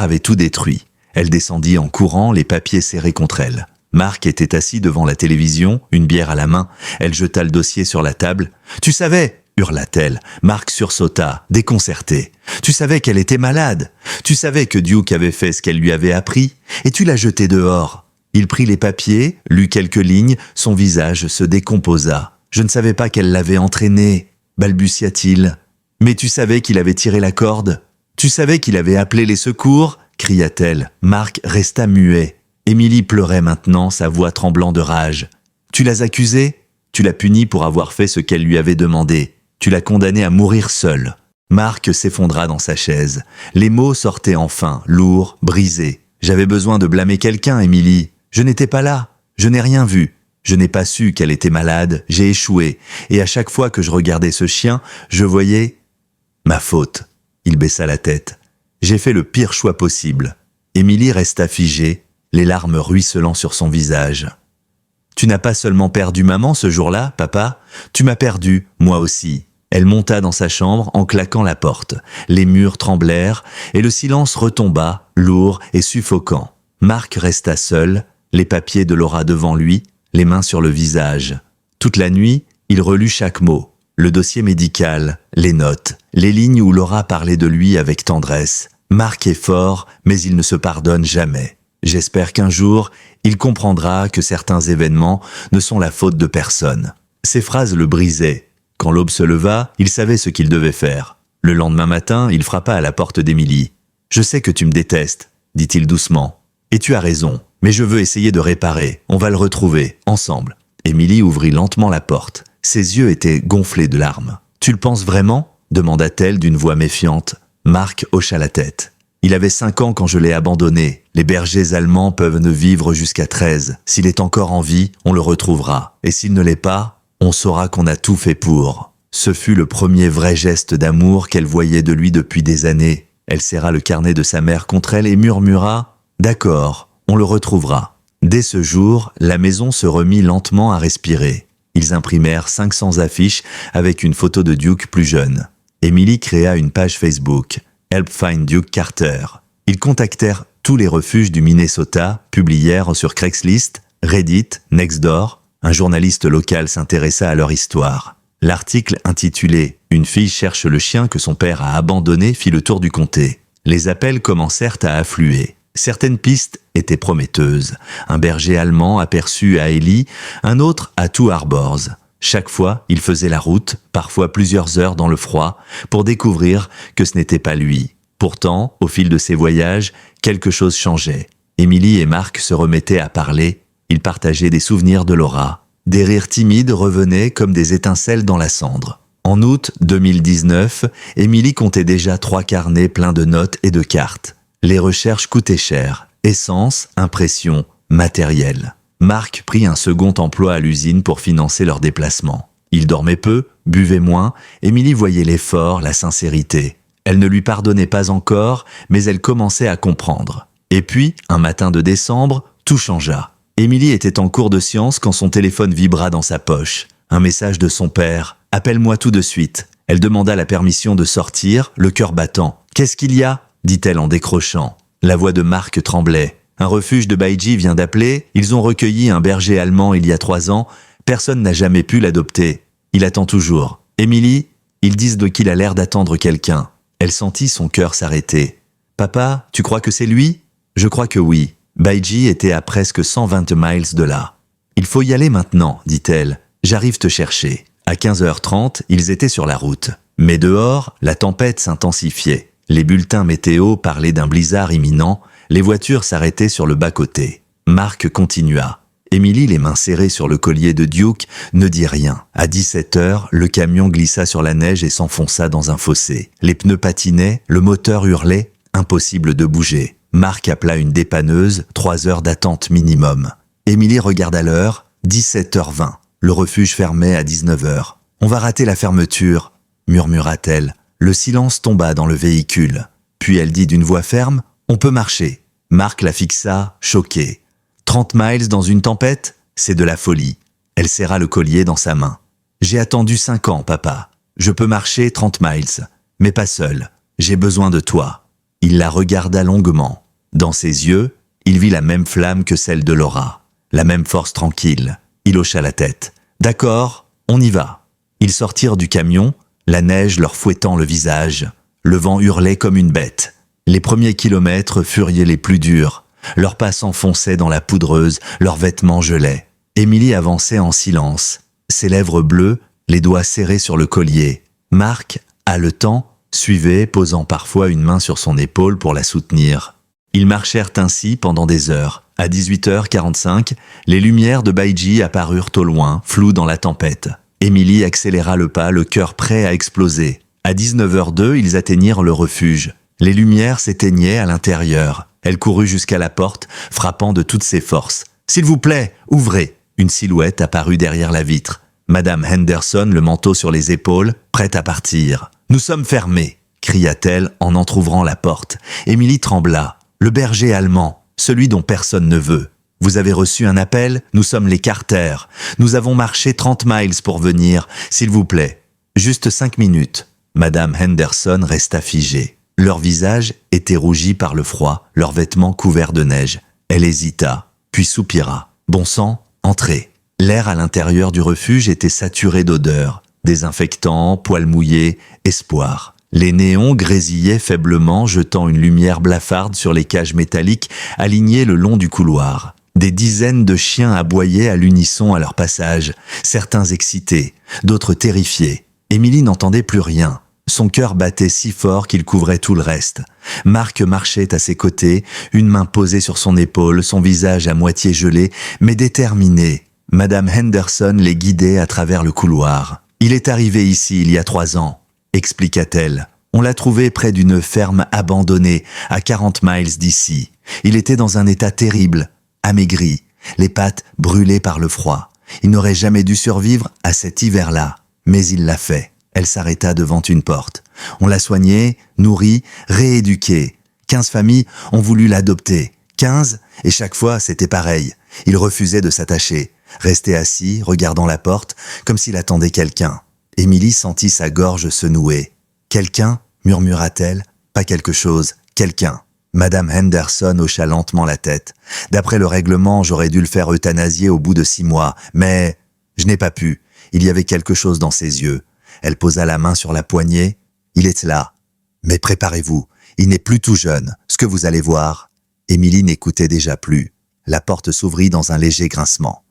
avait tout détruit. Elle descendit en courant, les papiers serrés contre elle. Marc était assis devant la télévision, une bière à la main. Elle jeta le dossier sur la table. « Tu savais !» hurla-t-elle. Marc sursauta, déconcerté. « Tu savais qu'elle était malade. Tu savais que Duke avait fait ce qu'elle lui avait appris. Et tu l'as jetée dehors. » Il prit les papiers, lut quelques lignes, son visage se décomposa. « Je ne savais pas qu'elle l'avait entraîné, » balbutia-t-il. « Mais tu savais qu'il avait tiré la corde ? Tu savais qu'il avait appelé les secours ?» cria-t-elle. Marc resta muet. Émilie pleurait maintenant, sa voix tremblant de rage. « Tu l'as accusée ? Tu l'as punie pour avoir fait ce qu'elle lui avait demandé. Tu l'as condamnée à mourir seule. » Marc s'effondra dans sa chaise. Les mots sortaient enfin, lourds, brisés. « J'avais besoin de blâmer quelqu'un, Émilie. Je n'étais pas là. Je n'ai rien vu. Je n'ai pas su qu'elle était malade. J'ai échoué. Et à chaque fois que je regardais ce chien, je voyais... Ma faute. » Il baissa la tête. « J'ai fait le pire choix possible. » Émilie resta figée, les larmes ruisselant sur son visage. « Tu n'as pas seulement perdu maman ce jour-là, papa. Tu m'as perdu, moi aussi. » Elle monta dans sa chambre en claquant la porte. Les murs tremblèrent et le silence retomba, lourd et suffocant. Marc resta seul, les papiers de Laura devant lui, les mains sur le visage. Toute la nuit, il relut chaque mot. Le dossier médical, les notes, les lignes où Laura parlait de lui avec tendresse. Marc est fort, mais il ne se pardonne jamais. J'espère qu'un jour, il comprendra que certains événements ne sont la faute de personne. Ces phrases le brisaient. Quand l'aube se leva, il savait ce qu'il devait faire. Le lendemain matin, il frappa à la porte d'Émilie. « Je sais que tu me détestes, » dit-il doucement. « Et tu as raison, mais je veux essayer de réparer. On va le retrouver, ensemble. » Émilie ouvrit lentement la porte. Ses yeux étaient gonflés de larmes. « Tu le penses vraiment ?» demanda-t-elle d'une voix méfiante. Marc hocha la tête. « Il avait 5 ans quand je l'ai abandonné. Les bergers allemands peuvent ne vivre jusqu'à 13. S'il est encore en vie, on le retrouvera. Et s'il ne l'est pas, on saura qu'on a tout fait pour. » Ce fut le premier vrai geste d'amour qu'elle voyait de lui depuis des années. Elle serra le carnet de sa mère contre elle et murmura « D'accord, on le retrouvera. » Dès ce jour, la maison se remit lentement à respirer. Ils imprimèrent 500 affiches avec une photo de Duke plus jeune. Émilie créa une page Facebook, Help Find Duke Carter. Ils contactèrent tous les refuges du Minnesota, publièrent sur Craigslist, Reddit, Nextdoor. Un journaliste local s'intéressa à leur histoire. L'article intitulé « Une fille cherche le chien que son père a abandonné » fit le tour du comté. Les appels commencèrent à affluer. Certaines pistes étaient prometteuses. Un berger allemand aperçu à Ely, un autre à Two Harbors. Chaque fois, il faisait la route, parfois plusieurs heures dans le froid, pour découvrir que ce n'était pas lui. Pourtant, au fil de ses voyages, quelque chose changeait. Émilie et Marc se remettaient à parler. Ils partageaient des souvenirs de Laura. Des rires timides revenaient comme des étincelles dans la cendre. En août 2019, Émilie comptait déjà 3 carnets pleins de notes et de cartes. Les recherches coûtaient cher. Essence, impression, matériel. Marc prit un second emploi à l'usine pour financer leur déplacement. Il dormait peu, buvait moins. Émilie voyait l'effort, la sincérité. Elle ne lui pardonnait pas encore, mais elle commençait à comprendre. Et puis, un matin de décembre, tout changea. Émilie était en cours de sciences quand son téléphone vibra dans sa poche. Un message de son père. « Appelle-moi tout de suite ». Elle demanda la permission de sortir, le cœur battant. « Qu'est-ce qu'il y a ?» dit-elle en décrochant. La voix de Marc tremblait. « Un refuge de Baïji vient d'appeler. Ils ont recueilli un berger allemand il y a 3 ans. Personne n'a jamais pu l'adopter. Il attend toujours. Émilie, ils disent qu'il a l'air d'attendre quelqu'un. » Elle sentit son cœur s'arrêter. « Papa, tu crois que c'est lui ?»« Je crois que oui. Baïji était à presque 120 miles de là. »« Il faut y aller maintenant, dit-elle. J'arrive te chercher. » À 15h30, ils étaient sur la route. Mais dehors, la tempête s'intensifiait. Les bulletins météo parlaient d'un blizzard imminent. Les voitures s'arrêtaient sur le bas-côté. Marc continua. « Emily, les mains serrées sur le collier de Duke, ne dit rien. À 17 heures, le camion glissa sur la neige et s'enfonça dans un fossé. Les pneus patinaient, le moteur hurlait, impossible de bouger. Marc appela une dépanneuse, 3 heures d'attente minimum. Emily regarda l'heure, 17h20. Le refuge fermait à 19h. « On va rater la fermeture », murmura-t-elle. Le silence tomba dans le véhicule. Puis elle dit d'une voix ferme, « On peut marcher ». Marc la fixa, choqué. 30 miles dans une tempête, c'est de la folie. Elle serra le collier dans sa main. « J'ai attendu 5 ans, papa. Je peux marcher 30 miles, mais pas seul. J'ai besoin de toi. » Il la regarda longuement. Dans ses yeux, il vit la même flamme que celle de Laura, la même force tranquille. Il hocha la tête. « D'accord, on y va. » Ils sortirent du camion, la neige leur fouettant le visage. Le vent hurlait comme une bête. Les premiers kilomètres furent les plus durs. Leurs pas s'enfonçaient dans la poudreuse, leurs vêtements gelaient. Émilie avançait en silence, ses lèvres bleues, les doigts serrés sur le collier. Marc, haletant, suivait, posant parfois une main sur son épaule pour la soutenir. Ils marchèrent ainsi pendant des heures. À 18h45, les lumières de Baiji apparurent au loin, floues dans la tempête. Émilie accéléra le pas, le cœur prêt à exploser. À 19h02, ils atteignirent le refuge. Les lumières s'éteignaient à l'intérieur. Elle courut jusqu'à la porte, frappant de toutes ses forces. « S'il vous plaît, ouvrez !» Une silhouette apparut derrière la vitre. Madame Henderson, le manteau sur les épaules, prête à partir. « Nous sommes fermés !» cria-t-elle en entr'ouvrant la porte. Émilie trembla. « Le berger allemand, celui dont personne ne veut. Vous avez reçu un appel? Nous sommes les Carter. Nous avons marché 30 miles pour venir. S'il vous plaît. Juste 5 minutes. » Madame Henderson resta figée. Leur visage était rougi par le froid, leurs vêtements couverts de neige. Elle hésita, puis soupira. « Bon sang, entrez !» L'air à l'intérieur du refuge était saturé d'odeurs. Désinfectants, poils mouillés, espoir. Les néons grésillaient faiblement, jetant une lumière blafarde sur les cages métalliques alignées le long du couloir. Des dizaines de chiens aboyaient à l'unisson à leur passage, certains excités, d'autres terrifiés. Émilie n'entendait plus rien. Son cœur battait si fort qu'il couvrait tout le reste. Marc marchait à ses côtés, une main posée sur son épaule, son visage à moitié gelé, mais déterminé. Madame Henderson les guidait à travers le couloir. « Il est arrivé ici il y a 3 ans. » expliqua-t-elle. On l'a trouvé près d'une ferme abandonnée, à 40 miles d'ici. Il était dans un état terrible, amaigri, les pattes brûlées par le froid. Il n'aurait jamais dû survivre à cet hiver-là, mais il l'a fait. Elle s'arrêta devant une porte. On l'a soigné, nourri, rééduqué. 15 familles ont voulu l'adopter. 15, et chaque fois c'était pareil. Il refusait de s'attacher, restait assis, regardant la porte, comme s'il attendait quelqu'un. Émilie sentit sa gorge se nouer. « Quelqu'un » murmura-t-elle. « Pas quelque chose, quelqu'un. » Madame Henderson hocha lentement la tête. « D'après le règlement, j'aurais dû le faire euthanasier au bout de 6 mois, mais je n'ai pas pu. Il y avait quelque chose dans ses yeux. » Elle posa la main sur la poignée. « Il est là. Mais préparez-vous, il n'est plus tout jeune. Ce que vous allez voir. » Émilie n'écoutait déjà plus. La porte s'ouvrit dans un léger grincement.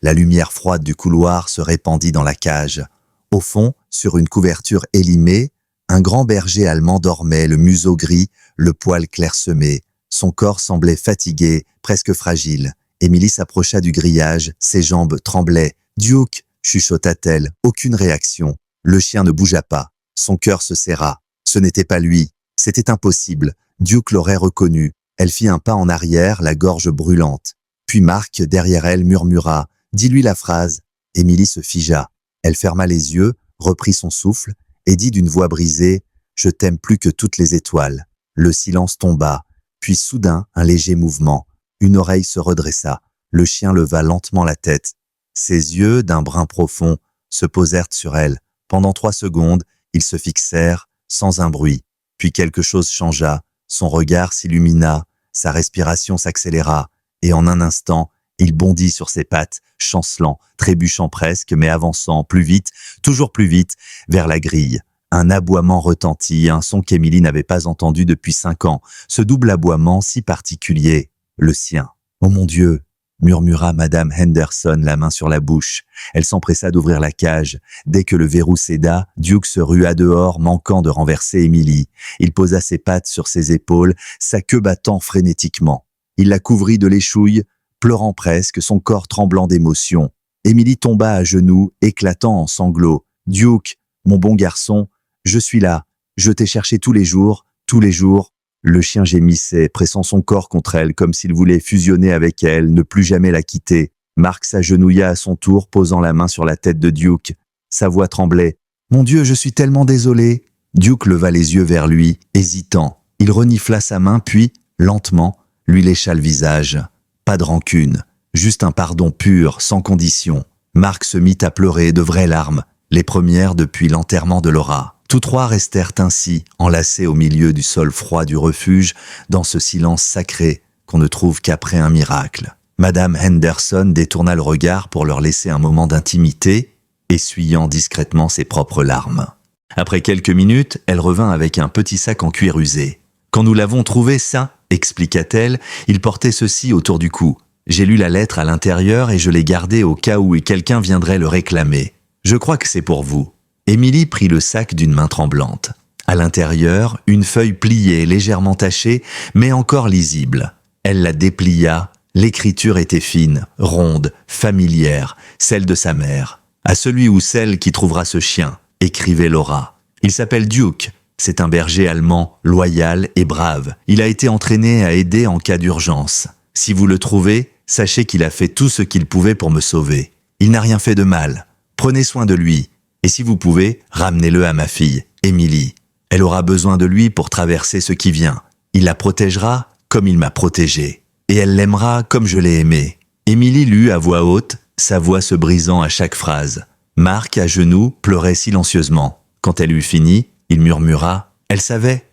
La lumière froide du couloir se répandit dans la cage. Au fond, sur une couverture élimée, un grand berger allemand dormait, le museau gris, le poil clairsemé. Son corps semblait fatigué, presque fragile. Émilie s'approcha du grillage, ses jambes tremblaient. « Duke !» chuchota-t-elle, aucune réaction. Le chien ne bougea pas. Son cœur se serra. Ce n'était pas lui. C'était impossible. Duke l'aurait reconnu. Elle fit un pas en arrière, la gorge brûlante. Puis Marc, derrière elle, murmura « Dis-lui la phrase ». Émilie se figea. Elle ferma les yeux, reprit son souffle et dit d'une voix brisée « Je t'aime plus que toutes les étoiles ». Le silence tomba. Puis soudain, un léger mouvement. Une oreille se redressa. Le chien leva lentement la tête. Ses yeux, d'un brun profond, se posèrent sur elle. Pendant 3 secondes, ils se fixèrent, sans un bruit. Puis quelque chose changea, son regard s'illumina, sa respiration s'accéléra, et en un instant, il bondit sur ses pattes, chancelant, trébuchant presque, mais avançant plus vite, toujours plus vite, vers la grille. Un aboiement retentit, un son qu'Émilie n'avait pas entendu depuis 5 ans, ce double aboiement si particulier, le sien. « Oh mon Dieu !» murmura Madame Henderson, la main sur la bouche. Elle s'empressa d'ouvrir la cage. Dès que le verrou céda, Duke se rua dehors, manquant de renverser Émilie. Il posa ses pattes sur ses épaules, sa queue battant frénétiquement. Il la couvrit de l'échouille, Pleurant presque, son corps tremblant d'émotion, Émilie tomba à genoux, éclatant en sanglots. « Duke, mon bon garçon, je suis là. Je t'ai cherché tous les jours, tous les jours. » Le chien gémissait, pressant son corps contre elle comme s'il voulait fusionner avec elle, ne plus jamais la quitter. Mark s'agenouilla à son tour, posant la main sur la tête de Duke. Sa voix tremblait. « Mon Dieu, je suis tellement désolé. » Duke leva les yeux vers lui, hésitant. Il renifla sa main, puis, lentement, lui lécha le visage. Pas de rancune, juste un pardon pur, sans condition. Mark se mit à pleurer de vraies larmes, les premières depuis l'enterrement de Laura. Tous trois restèrent ainsi, enlacés au milieu du sol froid du refuge, dans ce silence sacré qu'on ne trouve qu'après un miracle. Madame Henderson détourna le regard pour leur laisser un moment d'intimité, essuyant discrètement ses propres larmes. Après quelques minutes, elle revint avec un petit sac en cuir usé. « Quand nous l'avons trouvé, ça, expliqua-t-elle, il portait ceci autour du cou. J'ai lu la lettre à l'intérieur et je l'ai gardé au cas où quelqu'un viendrait le réclamer. Je crois que c'est pour vous. » Émilie prit le sac d'une main tremblante. À l'intérieur, une feuille pliée, légèrement tachée, mais encore lisible. Elle la déplia. L'écriture était fine, ronde, familière, celle de sa mère. « À celui ou celle qui trouvera ce chien, écrivait Laura. Il s'appelle Duke. C'est un berger allemand, loyal et brave. Il a été entraîné à aider en cas d'urgence. Si vous le trouvez, sachez qu'il a fait tout ce qu'il pouvait pour me sauver. Il n'a rien fait de mal. Prenez soin de lui. Et si vous pouvez, ramenez-le à ma fille, Émilie. Elle aura besoin de lui pour traverser ce qui vient. Il la protégera comme il m'a protégée. Et elle l'aimera comme je l'ai aimée. » Émilie lut à voix haute, sa voix se brisant à chaque phrase. Mark, à genoux, pleurait silencieusement. Quand elle eut fini, il murmura « Elle savait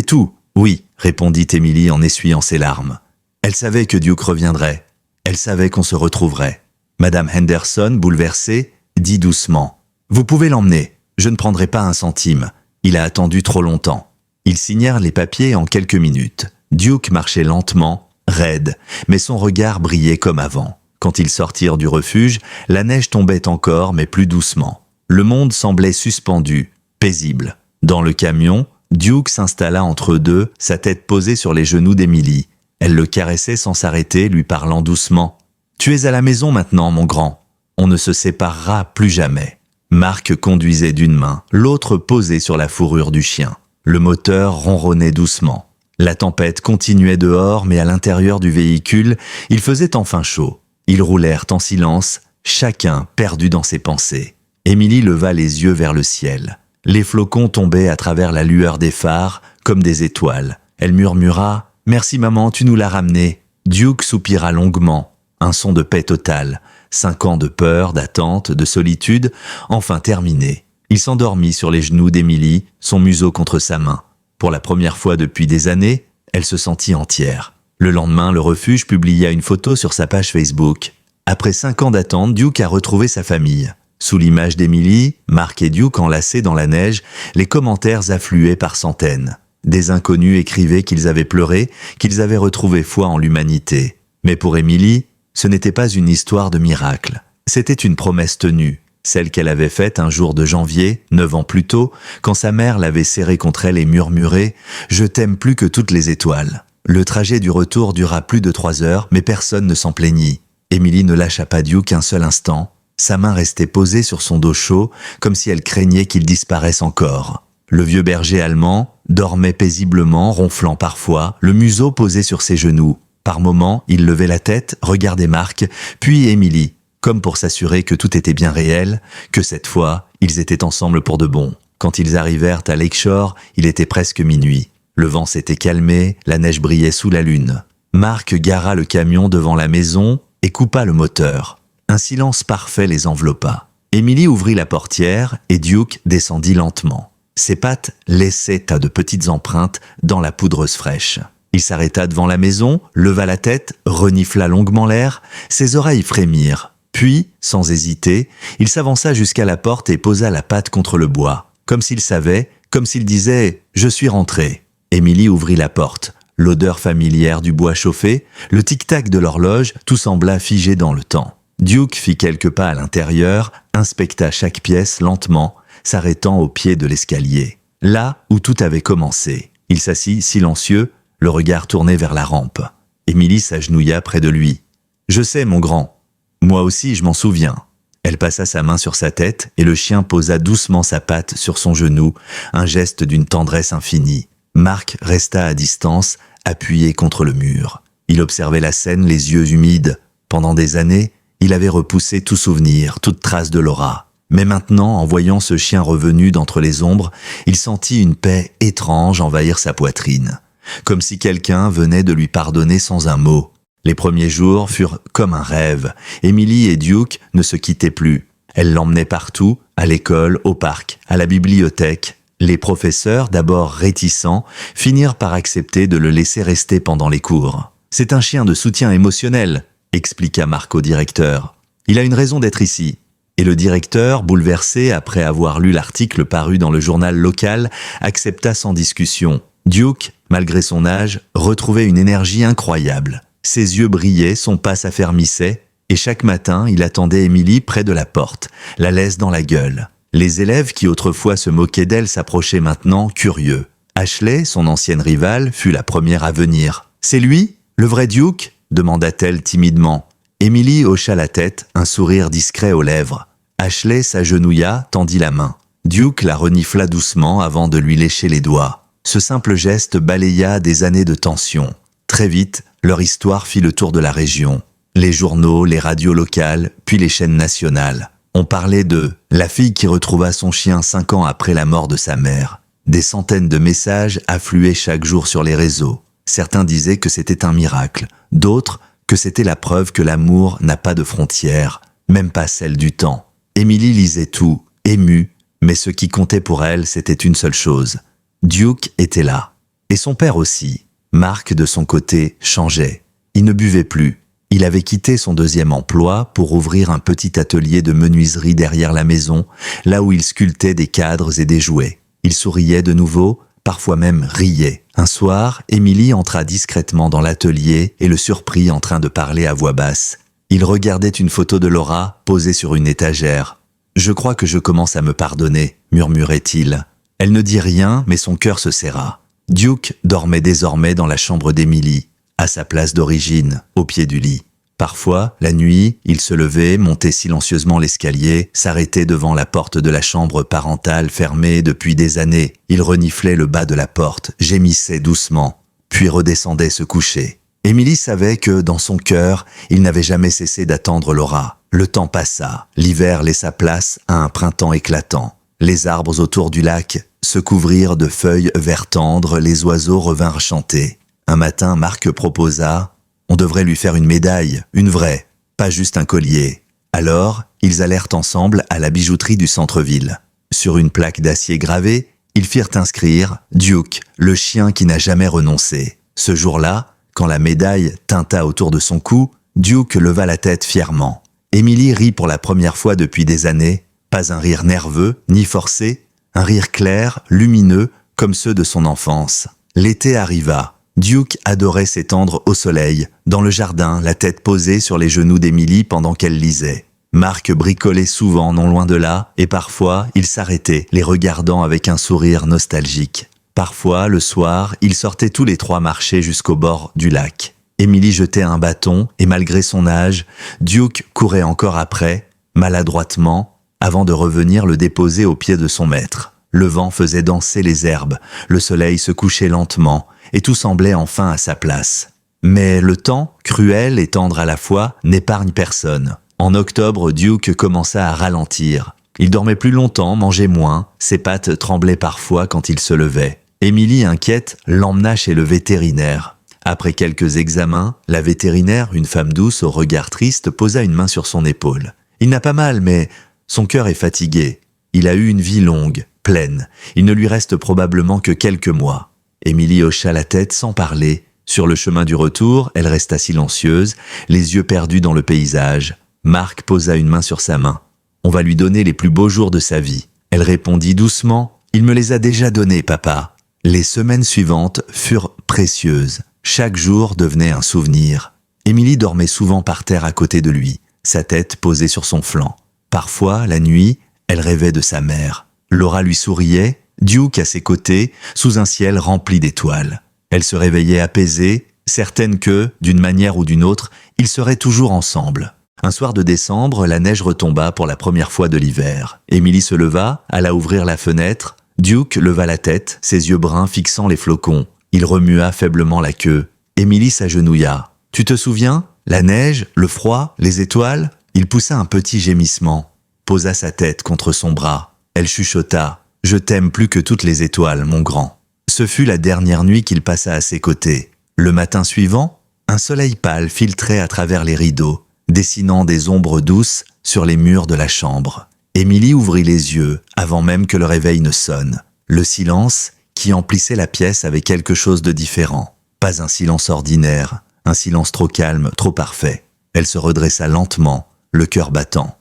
tout. » « Oui, répondit Émilie en essuyant ses larmes. Elle savait que Duke reviendrait. Elle savait qu'on se retrouverait. Madame Henderson, bouleversée, dit doucement « Vous pouvez l'emmener. Je ne prendrai pas un centime. Il a attendu trop longtemps. » Ils signèrent les papiers en quelques minutes. Duke marchait lentement, raide, mais son regard brillait comme avant. Quand ils sortirent du refuge, la neige tombait encore, mais plus doucement. Le monde semblait suspendu, paisible. Dans le camion, Duke s'installa entre eux deux, sa tête posée sur les genoux d'Émilie. Elle le caressait sans s'arrêter, lui parlant doucement. « Tu es à la maison maintenant, mon grand. On ne se séparera plus jamais. » Mark conduisait d'une main, l'autre posée sur la fourrure du chien. Le moteur ronronnait doucement. La tempête continuait dehors, mais à l'intérieur du véhicule, il faisait enfin chaud. Ils roulèrent en silence, chacun perdu dans ses pensées. Émilie leva les yeux vers le ciel. Les flocons tombaient à travers la lueur des phares, comme des étoiles. Elle murmura « Merci maman, tu nous l'as ramené. » Duke soupira longuement. Un son de paix totale. 5 ans de peur, d'attente, de solitude, enfin terminés. Il s'endormit sur les genoux d'Émilie, son museau contre sa main. Pour la première fois depuis des années, elle se sentit entière. Le lendemain, le refuge publia une photo sur sa page Facebook. Après 5 ans d'attente, Duke a retrouvé sa famille. Sous l'image d'Émilie, Mark et Duke enlacés dans la neige, les commentaires affluaient par centaines. Des inconnus écrivaient qu'ils avaient pleuré, qu'ils avaient retrouvé foi en l'humanité. Mais pour Émilie, ce n'était pas une histoire de miracle. C'était une promesse tenue, celle qu'elle avait faite un jour de janvier, 9 ans plus tôt, quand sa mère l'avait serrée contre elle et murmurait « Je t'aime plus que toutes les étoiles ». Le trajet du retour dura plus de 3 heures, mais personne ne s'en plaignit. Émilie ne lâcha pas Duke un seul instant. Sa main restait posée sur son dos chaud, comme si elle craignait qu'il disparaisse encore. Le vieux berger allemand dormait paisiblement, ronflant parfois, le museau posé sur ses genoux. Par moments, il levait la tête, regardait Mark, puis Émilie, comme pour s'assurer que tout était bien réel, que cette fois, ils étaient ensemble pour de bon. Quand ils arrivèrent à Lakeshore, il était presque minuit. Le vent s'était calmé, la neige brillait sous la lune. Mark gara le camion devant la maison et coupa le moteur. Un silence parfait les enveloppa. Émilie ouvrit la portière et Duke descendit lentement. Ses pattes laissaient tas de petites empreintes dans la poudreuse fraîche. Il s'arrêta devant la maison, leva la tête, renifla longuement l'air, ses oreilles frémirent. Puis, sans hésiter, il s'avança jusqu'à la porte et posa la patte contre le bois, comme s'il savait, comme s'il disait « Je suis rentré ». Émilie ouvrit la porte. L'odeur familière du bois chauffé, le tic-tac de l'horloge, tout sembla figé dans le temps. Duke fit quelques pas à l'intérieur, inspecta chaque pièce lentement, s'arrêtant au pied de l'escalier. Là où tout avait commencé. Il s'assit silencieux, le regard tourné vers la rampe. Émilie s'agenouilla près de lui. « Je sais, mon grand. Moi aussi, je m'en souviens. Elle passa sa main sur sa tête et le chien posa doucement sa patte sur son genou, un geste d'une tendresse infinie. Marc resta à distance, appuyé contre le mur. Il observait la scène, les yeux humides. Pendant des années, il avait repoussé tout souvenir, toute trace de Laura. Mais maintenant, en voyant ce chien revenu d'entre les ombres, il sentit une paix étrange envahir sa poitrine, comme si quelqu'un venait de lui pardonner sans un mot. Les premiers jours furent comme un rêve. Emily et Duke ne se quittaient plus. Elle l'emmenait partout, à l'école, au parc, à la bibliothèque. Les professeurs, d'abord réticents, finirent par accepter de le laisser rester pendant les cours. « C'est un chien de soutien émotionnel », expliqua Marc au directeur. « Il a une raison d'être ici. » Et le directeur, bouleversé après avoir lu l'article paru dans le journal local, accepta sans discussion. Duke, malgré son âge, retrouvait une énergie incroyable. Ses yeux brillaient, son pas s'affermissait, et chaque matin, il attendait Emily près de la porte, la laisse dans la gueule. Les élèves qui autrefois se moquaient d'elle s'approchaient maintenant, curieux. Ashley, son ancienne rivale, fut la première à venir. « C'est lui, le vrai Duke ?» demanda-t-elle timidement. Emily hocha la tête, un sourire discret aux lèvres. Ashley s'agenouilla, tendit la main. Duke la renifla doucement avant de lui lécher les doigts. Ce simple geste balaya des années de tension. Très vite, leur histoire fit le tour de la région. Les journaux, les radios locales, puis les chaînes nationales. On parlait de « la fille qui retrouva son chien 5 ans après la mort de sa mère ». Des centaines de messages affluaient chaque jour sur les réseaux. Certains disaient que c'était un miracle, d'autres que c'était la preuve que l'amour n'a pas de frontières, même pas celle du temps. Emily lisait tout, émue, mais ce qui comptait pour elle, c'était une seule chose. Duke était là. Et son père aussi. Marc, de son côté, changeait. Il ne buvait plus. Il avait quitté son 2e emploi pour ouvrir un petit atelier de menuiserie derrière la maison, là où il sculptait des cadres et des jouets. Il souriait de nouveau, parfois même riait. Un soir, Emily entra discrètement dans l'atelier et le surprit en train de parler à voix basse. Il regardait une photo de Laura posée sur une étagère. « Je crois que je commence à me pardonner », murmurait-il. Elle ne dit rien, mais son cœur se serra. Duke dormait désormais dans la chambre d'Emily, à sa place d'origine, au pied du lit. Parfois, la nuit, il se levait, montait silencieusement l'escalier, s'arrêtait devant la porte de la chambre parentale fermée depuis des années. Il reniflait le bas de la porte, gémissait doucement, puis redescendait se coucher. Emily savait que, dans son cœur, il n'avait jamais cessé d'attendre Laura. Le temps passa, l'hiver laissa place à un printemps éclatant. Les arbres autour du lac se couvrirent de feuilles vert tendre, les oiseaux revinrent chanter. Un matin, Marc proposa « On devrait lui faire une médaille, une vraie, pas juste un collier. » Alors, ils allèrent ensemble à la bijouterie du centre-ville. Sur une plaque d'acier gravée, ils firent inscrire « Duke, le chien qui n'a jamais renoncé ». Ce jour-là, quand la médaille tinta autour de son cou, Duke leva la tête fièrement. Emily rit pour la première fois depuis des années, pas un rire nerveux, ni forcé, un rire clair, lumineux, comme ceux de son enfance. L'été arriva. Duke adorait s'étendre au soleil, dans le jardin, la tête posée sur les genoux d'Emily pendant qu'elle lisait. Marc bricolait souvent non loin de là, et parfois il s'arrêtait, les regardant avec un sourire nostalgique. Parfois, le soir, ils sortaient tous les 3 marcher jusqu'au bord du lac. Emily jetait un bâton, et malgré son âge, Duke courait encore après, maladroitement, avant de revenir le déposer aux pieds de son maître. Le vent faisait danser les herbes, le soleil se couchait lentement, et tout semblait enfin à sa place. Mais le temps, cruel et tendre à la fois, n'épargne personne. En octobre, Duke commença à ralentir. Il dormait plus longtemps, mangeait moins, ses pattes tremblaient parfois quand il se levait. Emily, inquiète, l'emmena chez le vétérinaire. Après quelques examens, la vétérinaire, une femme douce au regard triste, posa une main sur son épaule. « Il n'a pas mal, mais son cœur est fatigué. Il a eu une vie longue, pleine. Il ne lui reste probablement que quelques mois. » Emily hocha la tête sans parler. Sur le chemin du retour, elle resta silencieuse, les yeux perdus dans le paysage. Marc posa une main sur sa main. « On va lui donner les plus beaux jours de sa vie. » Elle répondit doucement. « Il me les a déjà donnés, papa. » Les semaines suivantes furent précieuses. Chaque jour devenait un souvenir. Emily dormait souvent par terre à côté de lui, sa tête posée sur son flanc. Parfois, la nuit, elle rêvait de sa mère. Laura lui souriait, Duke à ses côtés, sous un ciel rempli d'étoiles. Elle se réveillait apaisée, certaine que, d'une manière ou d'une autre, ils seraient toujours ensemble. Un soir de décembre, la neige retomba pour la première fois de l'hiver. Émilie se leva, alla ouvrir la fenêtre. Duke leva la tête, ses yeux bruns fixant les flocons. Il remua faiblement la queue. Émilie s'agenouilla. « Tu te souviens? La neige, le froid, les étoiles ?» Il poussa un petit gémissement, posa sa tête contre son bras. Elle chuchota. « Je t'aime plus que toutes les étoiles, mon grand. » Ce fut la dernière nuit qu'il passa à ses côtés. Le matin suivant, un soleil pâle filtrait à travers les rideaux, dessinant des ombres douces sur les murs de la chambre. Émilie ouvrit les yeux avant même que le réveil ne sonne. Le silence qui emplissait la pièce avait quelque chose de différent. Pas un silence ordinaire, un silence trop calme, trop parfait. Elle se redressa lentement, le cœur battant.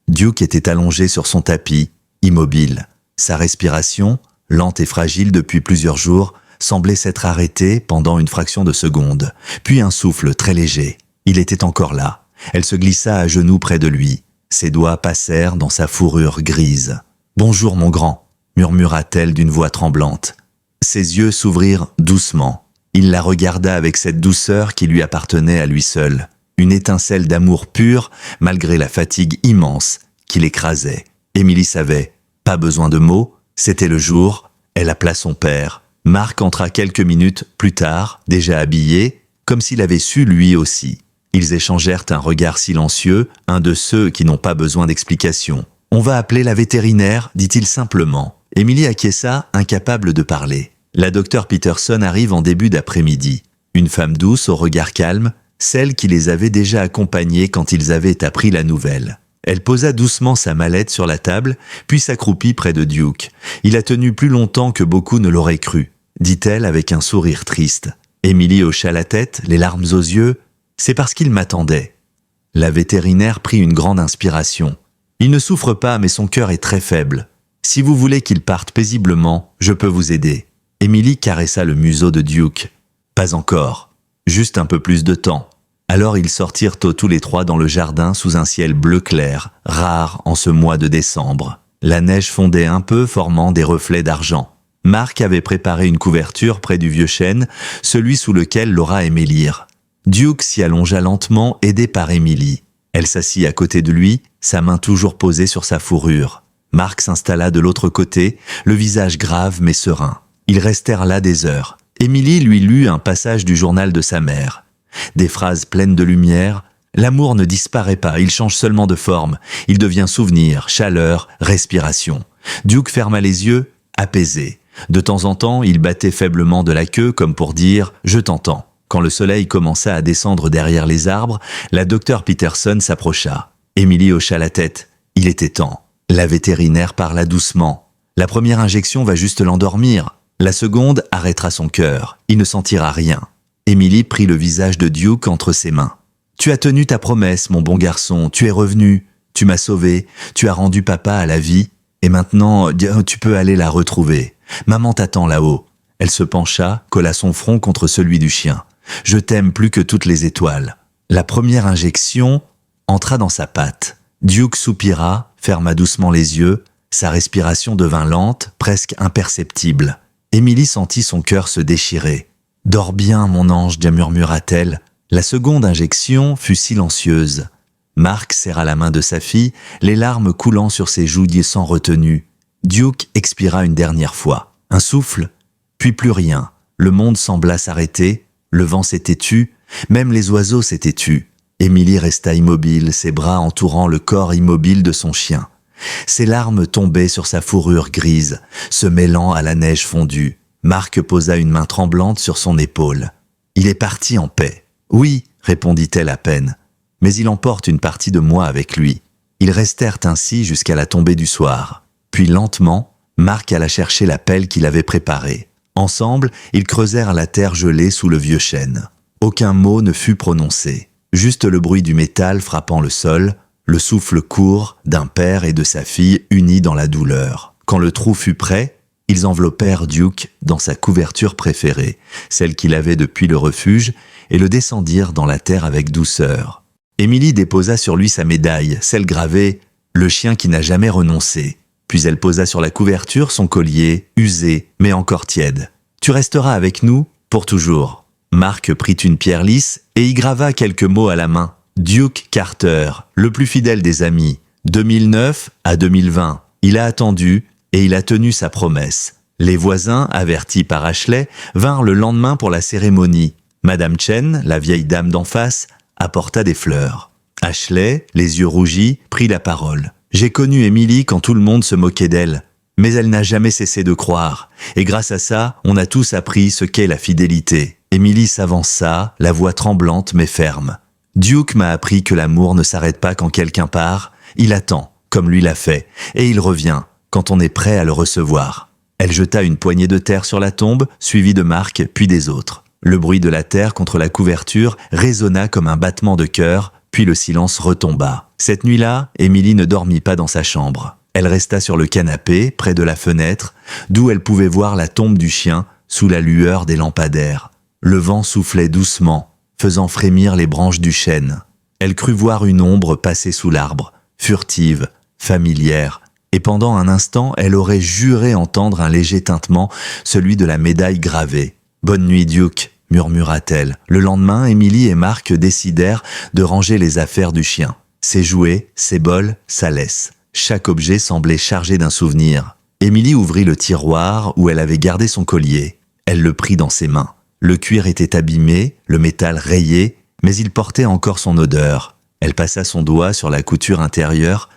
Duke était allongé sur son tapis, immobile. Sa respiration, lente et fragile depuis plusieurs jours, semblait s'être arrêtée pendant une fraction de seconde, puis un souffle très léger. Il était encore là. Elle se glissa à genoux près de lui. Ses doigts passèrent dans sa fourrure grise. « Bonjour, mon grand », murmura-t-elle d'une voix tremblante. Ses yeux s'ouvrirent doucement. Il la regarda avec cette douceur qui lui appartenait à lui seul. Une étincelle d'amour pur, malgré la fatigue immense qui l'écrasait. Émilie savait. Pas besoin de mots, c'était le jour. Elle appela son père. Marc entra quelques minutes plus tard, déjà habillé, comme s'il avait su lui aussi. Ils échangèrent un regard silencieux, un de ceux qui n'ont pas besoin d'explication. « On va appeler la vétérinaire », dit-il simplement. Émilie acquiesça, incapable de parler. La docteure Peterson arrive en début d'après-midi. Une femme douce au regard calme, celle qui les avait déjà accompagnés quand ils avaient appris la nouvelle. Elle posa doucement sa mallette sur la table, puis s'accroupit près de Duke. « Il a tenu plus longtemps que beaucoup ne l'auraient cru », dit-elle avec un sourire triste. Émilie hocha la tête, les larmes aux yeux. « C'est parce qu'il m'attendait. » La vétérinaire prit une grande inspiration. « Il ne souffre pas, mais son cœur est très faible. Si vous voulez qu'il parte paisiblement, je peux vous aider. » Émilie caressa le museau de Duke. « Pas encore. Juste un peu plus de temps. » Alors ils sortirent tous les trois dans le jardin sous un ciel bleu clair, rare en ce mois de décembre. La neige fondait un peu, formant des reflets d'argent. Marc avait préparé une couverture près du vieux chêne, celui sous lequel Laura aimait lire. Duke s'y allongea lentement, aidé par Émilie. Elle s'assit à côté de lui, sa main toujours posée sur sa fourrure. Marc s'installa de l'autre côté, le visage grave mais serein. Ils restèrent là des heures. Émilie lui lut un passage du journal de sa mère. Des phrases pleines de lumière. L'amour ne disparaît pas, il change seulement de forme. Il devient souvenir, chaleur, respiration. Duke ferma les yeux, apaisé. De temps en temps, il battait faiblement de la queue comme pour dire « je t'entends ». Quand le soleil commença à descendre derrière les arbres, la docteure Peterson s'approcha. Émilie hocha la tête. Il était temps. La vétérinaire parla doucement. « La première injection va juste l'endormir. La seconde arrêtera son cœur. Il ne sentira rien. » Émilie prit le visage de Duke entre ses mains. « Tu as tenu ta promesse, mon bon garçon. Tu es revenu. Tu m'as sauvé. Tu as rendu papa à la vie. Et maintenant, tu peux aller la retrouver. Maman t'attend là-haut. » Elle se pencha, colla son front contre celui du chien. « Je t'aime plus que toutes les étoiles. » La première injection entra dans sa patte. Duke soupira, ferma doucement les yeux. Sa respiration devint lente, presque imperceptible. Émilie sentit son cœur se déchirer. « Dors bien, mon ange », murmura-t-elle. La seconde injection fut silencieuse. Marc serra la main de sa fille, les larmes coulant sur ses joues sans retenue. Duke expira une dernière fois. Un souffle, puis plus rien. Le monde sembla s'arrêter, le vent s'était tu, même les oiseaux s'étaient tus. Émilie resta immobile, ses bras entourant le corps immobile de son chien. Ses larmes tombaient sur sa fourrure grise, se mêlant à la neige fondue. Marc posa une main tremblante sur son épaule. « Il est parti en paix. »« Oui, » répondit-elle à peine. « Mais il emporte une partie de moi avec lui. » Ils restèrent ainsi jusqu'à la tombée du soir. Puis lentement, Marc alla chercher la pelle qu'il avait préparée. Ensemble, ils creusèrent la terre gelée sous le vieux chêne. Aucun mot ne fut prononcé. Juste le bruit du métal frappant le sol, le souffle court d'un père et de sa fille unis dans la douleur. Quand le trou fut prêt, ils enveloppèrent Duke dans sa couverture préférée, celle qu'il avait depuis le refuge, et le descendirent dans la terre avec douceur. Émilie déposa sur lui sa médaille, celle gravée « Le chien qui n'a jamais renoncé ». Puis elle posa sur la couverture son collier, usé, mais encore tiède. « Tu resteras avec nous pour toujours. » Mark prit une pierre lisse et y grava quelques mots à la main. Duke Carter, le plus fidèle des amis. 2009 à 2020. Il a attendu et il a tenu sa promesse. Les voisins, avertis par Ashley, vinrent le lendemain pour la cérémonie. Madame Chen, la vieille dame d'en face, apporta des fleurs. Ashley, les yeux rougis, prit la parole. « J'ai connu Emily quand tout le monde se moquait d'elle. Mais elle n'a jamais cessé de croire. Et grâce à ça, on a tous appris ce qu'est la fidélité. » Emily s'avança, la voix tremblante mais ferme. « Duke m'a appris que l'amour ne s'arrête pas quand quelqu'un part. Il attend, comme lui l'a fait, et il revient, quand on est prêt à le recevoir. » Elle jeta une poignée de terre sur la tombe, suivie de Mark, puis des autres. Le bruit de la terre contre la couverture résonna comme un battement de cœur, puis le silence retomba. Cette nuit-là, Emily ne dormit pas dans sa chambre. Elle resta sur le canapé, près de la fenêtre, d'où elle pouvait voir la tombe du chien, sous la lueur des lampadaires. Le vent soufflait doucement, faisant frémir les branches du chêne. Elle crut voir une ombre passer sous l'arbre, furtive, familière, et pendant un instant, elle aurait juré entendre un léger tintement, celui de la médaille gravée. « Bonne nuit, Duke », murmura-t-elle. Le lendemain, Emily et Mark décidèrent de ranger les affaires du chien. Ses jouets, ses bols, sa laisse. Chaque objet semblait chargé d'un souvenir. Emily ouvrit le tiroir où elle avait gardé son collier. Elle le prit dans ses mains. Le cuir était abîmé, le métal rayé, mais il portait encore son odeur. Elle passa son doigt sur la couture intérieure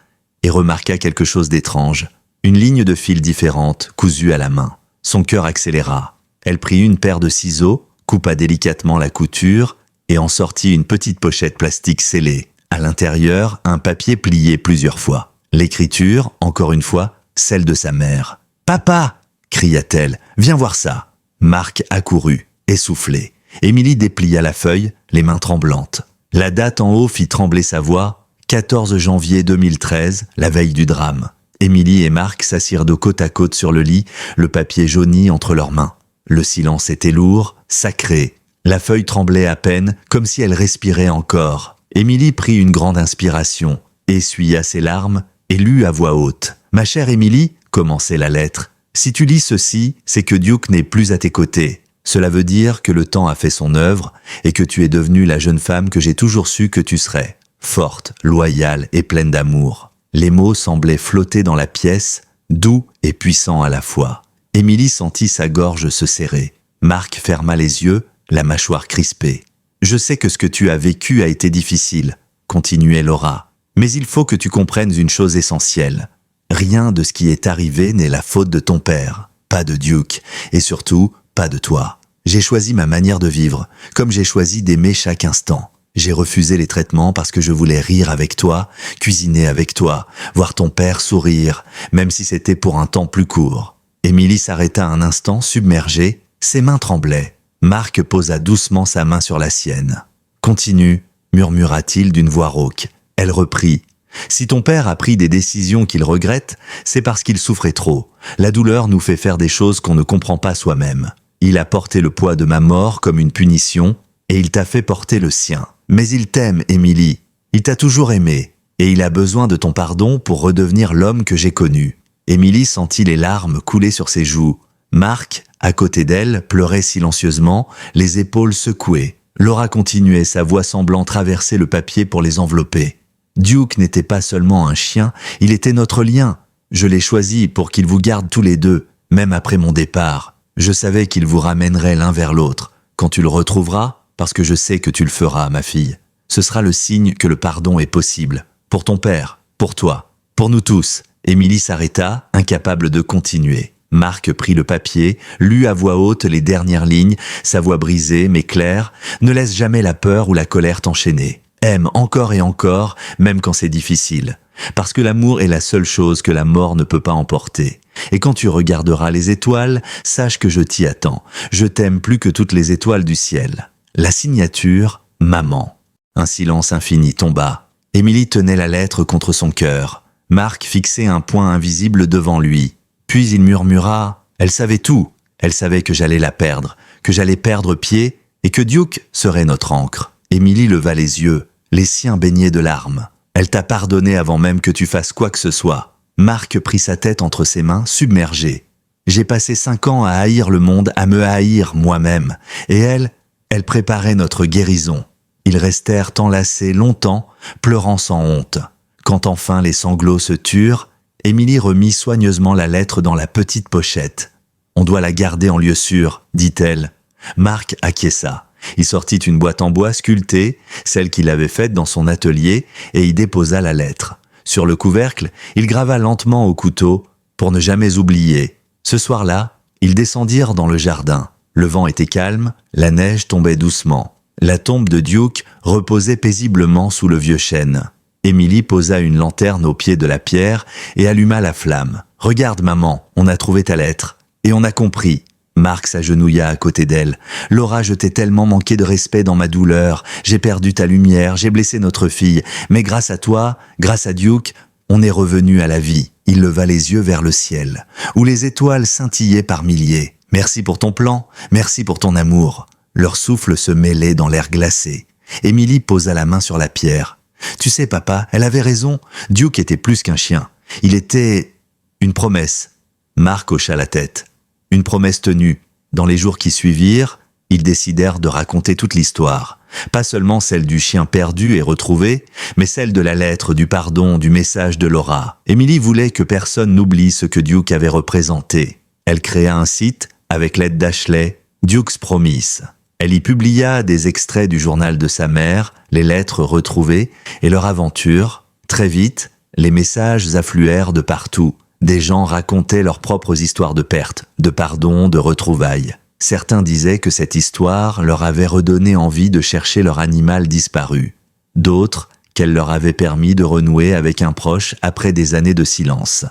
et remarqua quelque chose d'étrange. Une ligne de fil différente, cousue à la main. Son cœur accéléra. Elle prit une paire de ciseaux, coupa délicatement la couture et en sortit une petite pochette plastique scellée. À l'intérieur, un papier plié plusieurs fois. L'écriture, encore une fois, celle de sa mère. « Papa !» cria-t-elle. « Viens voir ça !» Mark accourut, essoufflé. Emily déplia la feuille, les mains tremblantes. La date en haut fit trembler sa voix. 14 janvier 2013, la veille du drame. Emily et Mark s'assirent de côte à côte sur le lit, le papier jauni entre leurs mains. Le silence était lourd, sacré. La feuille tremblait à peine, comme si elle respirait encore. Emily prit une grande inspiration, essuya ses larmes et lut à voix haute. « Ma chère Emily, » commençait la lettre, « si tu lis ceci, c'est que Duke n'est plus à tes côtés. Cela veut dire que le temps a fait son œuvre et que tu es devenue la jeune femme que j'ai toujours su que tu serais. Forte, loyale et pleine d'amour. » Les mots semblaient flotter dans la pièce, doux et puissants à la fois. Emily sentit sa gorge se serrer. Mark ferma les yeux, la mâchoire crispée. « Je sais que ce que tu as vécu a été difficile, » continuait Laura. « Mais il faut que tu comprennes une chose essentielle. Rien de ce qui est arrivé n'est la faute de ton père, pas de Duke, et surtout, pas de toi. J'ai choisi ma manière de vivre, comme j'ai choisi d'aimer chaque instant. J'ai refusé les traitements parce que je voulais rire avec toi, cuisiner avec toi, voir ton père sourire, même si c'était pour un temps plus court. » Emily s'arrêta un instant, submergée, ses mains tremblaient. Mark posa doucement sa main sur la sienne. « Continue, » murmura-t-il d'une voix rauque. Elle reprit. « Si ton père a pris des décisions qu'il regrette, c'est parce qu'il souffrait trop. La douleur nous fait faire des choses qu'on ne comprend pas soi-même. Il a porté le poids de ma mort comme une punition, et il t'a fait porter le sien. Mais il t'aime, Emily. Il t'a toujours aimé, et il a besoin de ton pardon pour redevenir l'homme que j'ai connu. » Emily sentit les larmes couler sur ses joues. Mark, à côté d'elle, pleurait silencieusement, les épaules secouées. Laura continuait, sa voix semblant traverser le papier pour les envelopper. « Duke n'était pas seulement un chien, il était notre lien. Je l'ai choisi pour qu'il vous garde tous les deux, même après mon départ. Je savais qu'il vous ramènerait l'un vers l'autre. Quand tu le retrouveras, parce que je sais que tu le feras, ma fille. Ce sera le signe que le pardon est possible. Pour ton père, pour toi, pour nous tous. » Emily s'arrêta, incapable de continuer. Mark prit le papier, lut à voix haute les dernières lignes, sa voix brisée mais claire. « Ne laisse jamais la peur ou la colère t'enchaîner. Aime encore et encore, même quand c'est difficile. Parce que l'amour est la seule chose que la mort ne peut pas emporter. Et quand tu regarderas les étoiles, sache que je t'y attends. Je t'aime plus que toutes les étoiles du ciel. » La signature, maman. Un silence infini tomba. Emily tenait la lettre contre son cœur. Mark fixait un point invisible devant lui. Puis il murmura « Elle savait tout. Elle savait que j'allais la perdre, que j'allais perdre pied et que Duke serait notre ancre. » Emily leva les yeux, les siens baignés de larmes. « Elle t'a pardonné avant même que tu fasses quoi que ce soit. » Mark prit sa tête entre ses mains, submergé. « J'ai passé 5 ans à haïr le monde, à me haïr moi-même. Et elle Elle préparait notre guérison. Ils restèrent enlacés longtemps, pleurant sans honte. Quand enfin les sanglots se turent, Émilie remit soigneusement la lettre dans la petite pochette. « On doit la garder en lieu sûr, dit-elle. » Marc acquiesça. Il sortit une boîte en bois sculptée, celle qu'il avait faite dans son atelier, et y déposa la lettre. Sur le couvercle, il grava lentement au couteau, pour ne jamais oublier. Ce soir-là, ils descendirent dans le jardin. Le vent était calme, la neige tombait doucement. La tombe de Duke reposait paisiblement sous le vieux chêne. Émilie posa une lanterne au pied de la pierre et alluma la flamme. « Regarde, maman, on a trouvé ta lettre. Et on a compris. » Marc s'agenouilla à côté d'elle. « Laura, je t'ai tellement manqué de respect dans ma douleur. J'ai perdu ta lumière, j'ai blessé notre fille. Mais grâce à toi, grâce à Duke, on est revenu à la vie. » Il leva les yeux vers le ciel, où les étoiles scintillaient par milliers. « Merci pour ton plan, merci pour ton amour. » Leur souffle se mêlait dans l'air glacé. Émilie posa la main sur la pierre. « Tu sais, papa, elle avait raison. Duke était plus qu'un chien. Il était une promesse. » Marc hocha la tête. Une promesse tenue. Dans les jours qui suivirent, ils décidèrent de raconter toute l'histoire. Pas seulement celle du chien perdu et retrouvé, mais celle de la lettre, du pardon, du message de Laura. Émilie voulait que personne n'oublie ce que Duke avait représenté. Elle créa un site, avec l'aide d'Ashley, Duke's Promise. Elle y publia des extraits du journal de sa mère, les lettres retrouvées et leur aventure. Très vite, les messages affluèrent de partout. Des gens racontaient leurs propres histoires de perte, de pardon, de retrouvailles. Certains disaient que cette histoire leur avait redonné envie de chercher leur animal disparu. D'autres, qu'elle leur avait permis de renouer avec un proche après des années de silence.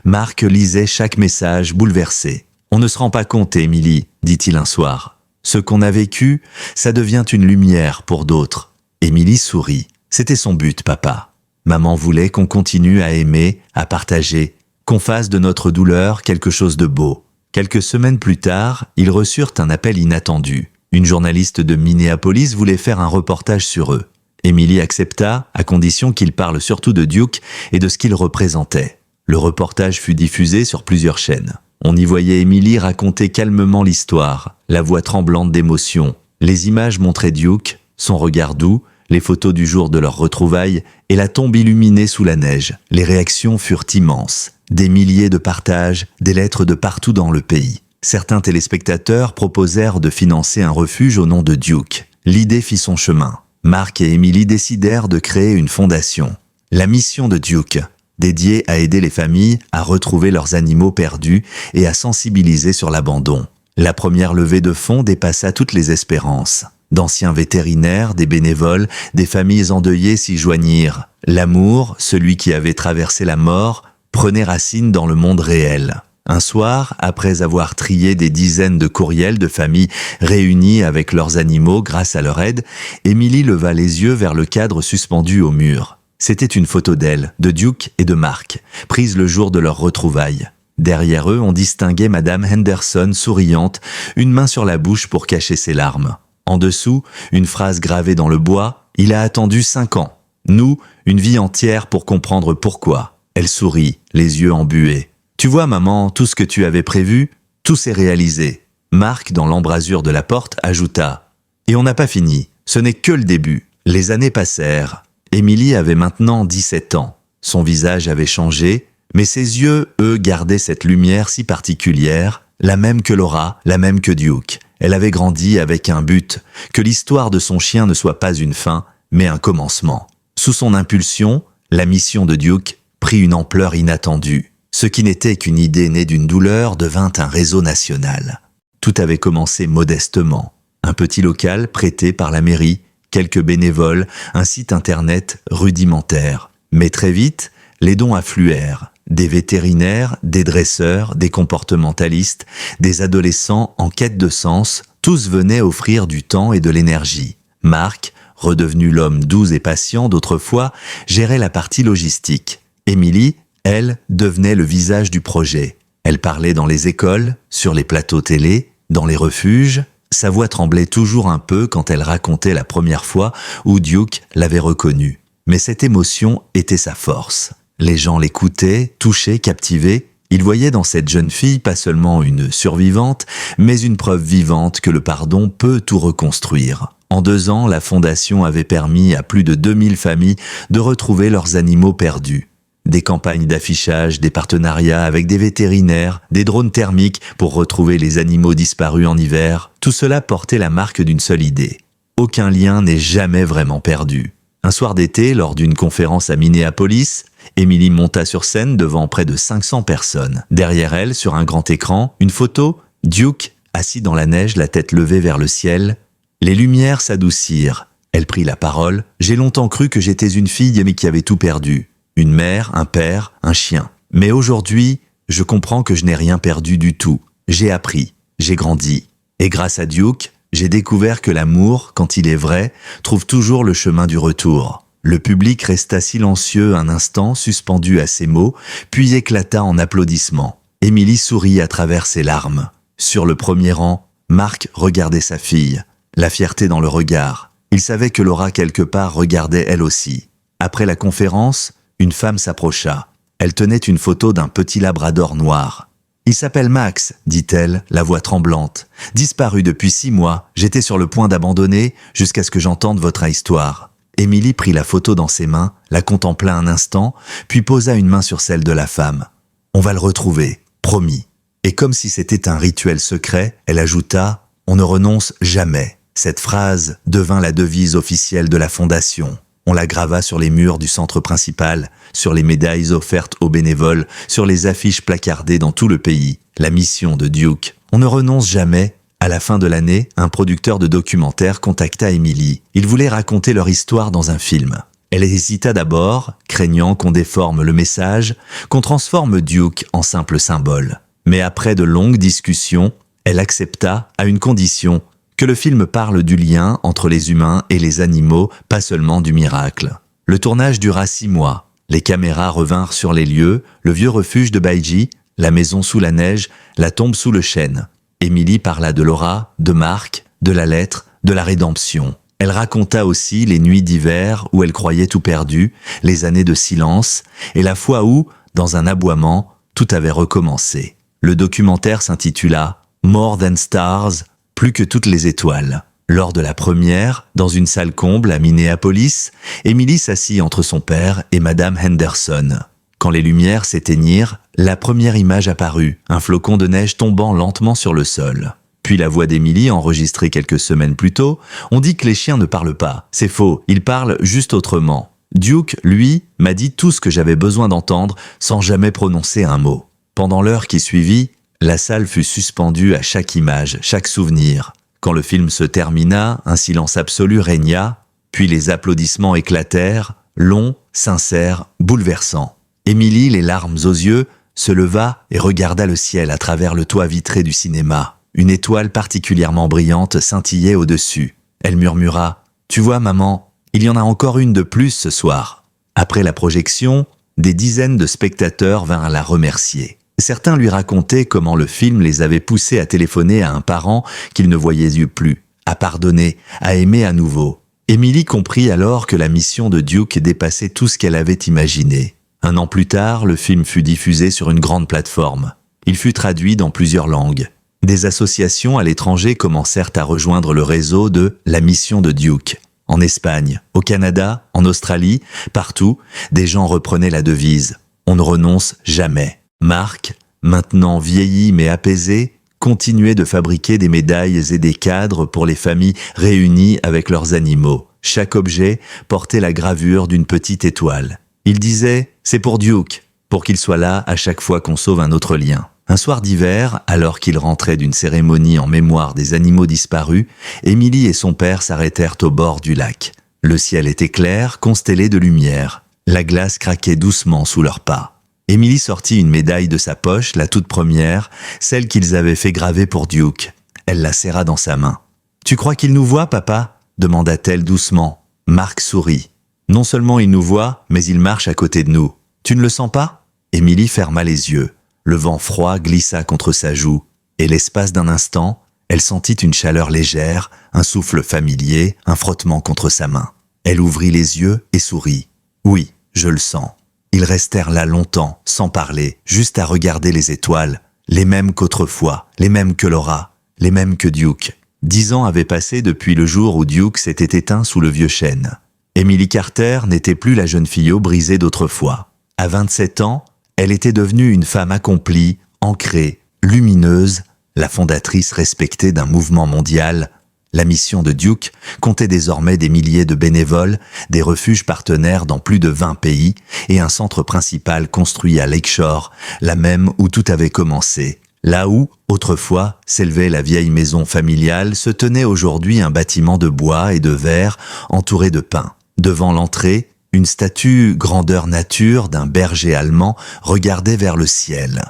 Marc lisait chaque message bouleversé. « On ne se rend pas compte, Émilie, dit-il un soir. Ce qu'on a vécu, ça devient une lumière pour d'autres. » Émilie sourit. C'était son but, papa. Maman voulait qu'on continue à aimer, à partager, qu'on fasse de notre douleur quelque chose de beau. Quelques semaines plus tard, ils reçurent un appel inattendu. Une journaliste de Minneapolis voulait faire un reportage sur eux. Émilie accepta, à condition qu'il parle surtout de Duke et de ce qu'il représentait. Le reportage fut diffusé sur plusieurs chaînes. On y voyait Émilie raconter calmement l'histoire, la voix tremblante d'émotion. Les images montraient Duke, son regard doux, les photos du jour de leur retrouvailles et la tombe illuminée sous la neige. Les réactions furent immenses. Des milliers de partages, des lettres de partout dans le pays. Certains téléspectateurs proposèrent de financer un refuge au nom de Duke. L'idée fit son chemin. Marc et Émilie décidèrent de créer une fondation. La mission de Duke, dédiée à aider les familles à retrouver leurs animaux perdus et à sensibiliser sur l'abandon. La première levée de fonds dépassa toutes les espérances. D'anciens vétérinaires, des bénévoles, des familles endeuillées s'y joignirent. L'amour, celui qui avait traversé la mort, prenait racine dans le monde réel. Un soir, après avoir trié des dizaines de courriels de familles réunies avec leurs animaux grâce à leur aide, Émilie leva les yeux vers le cadre suspendu au mur. C'était une photo d'elle, de Duke et de Marc, prise le jour de leur retrouvaille. Derrière eux, on distinguait Madame Henderson souriante, une main sur la bouche pour cacher ses larmes. En dessous, une phrase gravée dans le bois, « Il a attendu 5 ans. Nous, une vie entière pour comprendre pourquoi. » Elle sourit, les yeux embués. « Tu vois, maman, tout ce que tu avais prévu, tout s'est réalisé. » Marc, dans l'embrasure de la porte, ajouta. « Et on n'a pas fini. Ce n'est que le début. » Les années passèrent. Émilie avait maintenant 17 ans. Son visage avait changé, mais ses yeux, eux, gardaient cette lumière si particulière, la même que Laura, la même que Duke. Elle avait grandi avec un but, que l'histoire de son chien ne soit pas une fin, mais un commencement. Sous son impulsion, la mission de Duke prit une ampleur inattendue. Ce qui n'était qu'une idée née d'une douleur devint un réseau national. Tout avait commencé modestement. Un petit local prêté par la mairie, quelques bénévoles, un site internet rudimentaire. Mais très vite, les dons affluèrent. Des vétérinaires, des dresseurs, des comportementalistes, des adolescents en quête de sens, tous venaient offrir du temps et de l'énergie. Marc, redevenu l'homme doux et patient d'autrefois, gérait la partie logistique. Émilie, elle, devenait le visage du projet. Elle parlait dans les écoles, sur les plateaux télé, dans les refuges. Sa voix tremblait toujours un peu quand elle racontait la première fois où Duke l'avait reconnue. Mais cette émotion était sa force. Les gens l'écoutaient, touchés, captivés. Il voyait dans cette jeune fille pas seulement une survivante, mais une preuve vivante que le pardon peut tout reconstruire. En 2 ans, la fondation avait permis à plus de 2000 familles de retrouver leurs animaux perdus. Des campagnes d'affichage, des partenariats avec des vétérinaires, des drones thermiques pour retrouver les animaux disparus en hiver, tout cela portait la marque d'une seule idée. Aucun lien n'est jamais vraiment perdu. Un soir d'été, lors d'une conférence à Minneapolis, Emily monta sur scène devant près de 500 personnes. Derrière elle, sur un grand écran, une photo, Duke, assis dans la neige, la tête levée vers le ciel. Les lumières s'adoucirent. Elle prit la parole. « J'ai longtemps cru que j'étais une fille mais qui avait tout perdu. Une mère, un père, un chien. Mais aujourd'hui, je comprends que je n'ai rien perdu du tout. J'ai appris, j'ai grandi. Et grâce à Duke, j'ai découvert que l'amour, quand il est vrai, trouve toujours le chemin du retour. » Le public resta silencieux un instant, suspendu à ces mots, puis éclata en applaudissements. Emily sourit à travers ses larmes. Sur le premier rang, Mark regardait sa fille, la fierté dans le regard. Il savait que Laura quelque part regardait elle aussi. Après la conférence, une femme s'approcha. Elle tenait une photo d'un petit labrador noir. « Il s'appelle Max, dit-elle, la voix tremblante. Disparu depuis 6 mois, j'étais sur le point d'abandonner jusqu'à ce que j'entende votre histoire. » Emily prit la photo dans ses mains, la contempla un instant, puis posa une main sur celle de la femme. « On va le retrouver, promis. » Et comme si c'était un rituel secret, elle ajouta « On ne renonce jamais. » Cette phrase devint la devise officielle de la fondation. On la grava sur les murs du centre principal, sur les médailles offertes aux bénévoles, sur les affiches placardées dans tout le pays. La mission de Duke. On ne renonce jamais. À la fin de l'année, un producteur de documentaire contacta Emily. Il voulait raconter leur histoire dans un film. Elle hésita d'abord, craignant qu'on déforme le message, qu'on transforme Duke en simple symbole. Mais après de longues discussions, elle accepta à une condition, que le film parle du lien entre les humains et les animaux, pas seulement du miracle. Le tournage dura 6 mois. Les caméras revinrent sur les lieux, le vieux refuge de Baiji, la maison sous la neige, la tombe sous le chêne. Emily parla de Laura, de Mark, de la lettre, de la rédemption. Elle raconta aussi les nuits d'hiver où elle croyait tout perdu, les années de silence, et la fois où, dans un aboiement, tout avait recommencé. Le documentaire s'intitula « More Than Stars », plus que toutes les étoiles. Lors de la première, dans une salle comble à Minneapolis, Emily s'assit entre son père et Madame Henderson. Quand les lumières s'éteignirent, la première image apparut, un flocon de neige tombant lentement sur le sol. Puis la voix d'Emily, enregistrée quelques semaines plus tôt, on dit que les chiens ne parlent pas. C'est faux, ils parlent juste autrement. Duke, lui, m'a dit tout ce que j'avais besoin d'entendre sans jamais prononcer un mot. Pendant l'heure qui suivit, la salle fut suspendue à chaque image, chaque souvenir. Quand le film se termina, un silence absolu régna, puis les applaudissements éclatèrent, longs, sincères, bouleversants. Emily, les larmes aux yeux, se leva et regarda le ciel à travers le toit vitré du cinéma. Une étoile particulièrement brillante scintillait au-dessus. Elle murmura « Tu vois, maman, il y en a encore une de plus ce soir. » Après la projection, des dizaines de spectateurs vinrent la remercier. Certains lui racontaient comment le film les avait poussés à téléphoner à un parent qu'ils ne voyaient plus, à pardonner, à aimer à nouveau. Emily comprit alors que la mission de Duke dépassait tout ce qu'elle avait imaginé. 1 an plus tard, le film fut diffusé sur une grande plateforme. Il fut traduit dans plusieurs langues. Des associations à l'étranger commencèrent à rejoindre le réseau de La Mission de Duke. En Espagne, au Canada, en Australie, partout, des gens reprenaient la devise « On ne renonce jamais ». Mark, maintenant vieilli mais apaisé, continuait de fabriquer des médailles et des cadres pour les familles réunies avec leurs animaux. Chaque objet portait la gravure d'une petite étoile. Il disait « C'est pour Duke, pour qu'il soit là à chaque fois qu'on sauve un autre lien ». Un soir d'hiver, alors qu'il rentrait d'une cérémonie en mémoire des animaux disparus, Emily et son père s'arrêtèrent au bord du lac. Le ciel était clair, constellé de lumière. La glace craquait doucement sous leurs pas. Emily sortit une médaille de sa poche, la toute première, celle qu'ils avaient fait graver pour Duke. Elle la serra dans sa main. « Tu crois qu'il nous voit, papa ?» demanda-t-elle doucement. Mark sourit. « Non seulement il nous voit, mais il marche à côté de nous. Tu ne le sens pas ?» Emily ferma les yeux. Le vent froid glissa contre sa joue, et l'espace d'un instant, elle sentit une chaleur légère, un souffle familier, un frottement contre sa main. Elle ouvrit les yeux et sourit. « Oui, je le sens. » Ils restèrent là longtemps, sans parler, juste à regarder les étoiles, les mêmes qu'autrefois, les mêmes que Laura, les mêmes que Duke. 10 ans avaient passé depuis le jour où Duke s'était éteint sous le vieux chêne. Emily Carter n'était plus la jeune fillot brisée d'autrefois. À 27 ans, elle était devenue une femme accomplie, ancrée, lumineuse, la fondatrice respectée d'un mouvement mondial. La mission de Duke comptait désormais des milliers de bénévoles, des refuges partenaires dans plus de 20 pays et un centre principal construit à Lakeshore, la même où tout avait commencé. Là où, autrefois, s'élevait la vieille maison familiale, se tenait aujourd'hui un bâtiment de bois et de verre entouré de pins. Devant l'entrée, une statue grandeur nature d'un berger allemand regardait vers le ciel.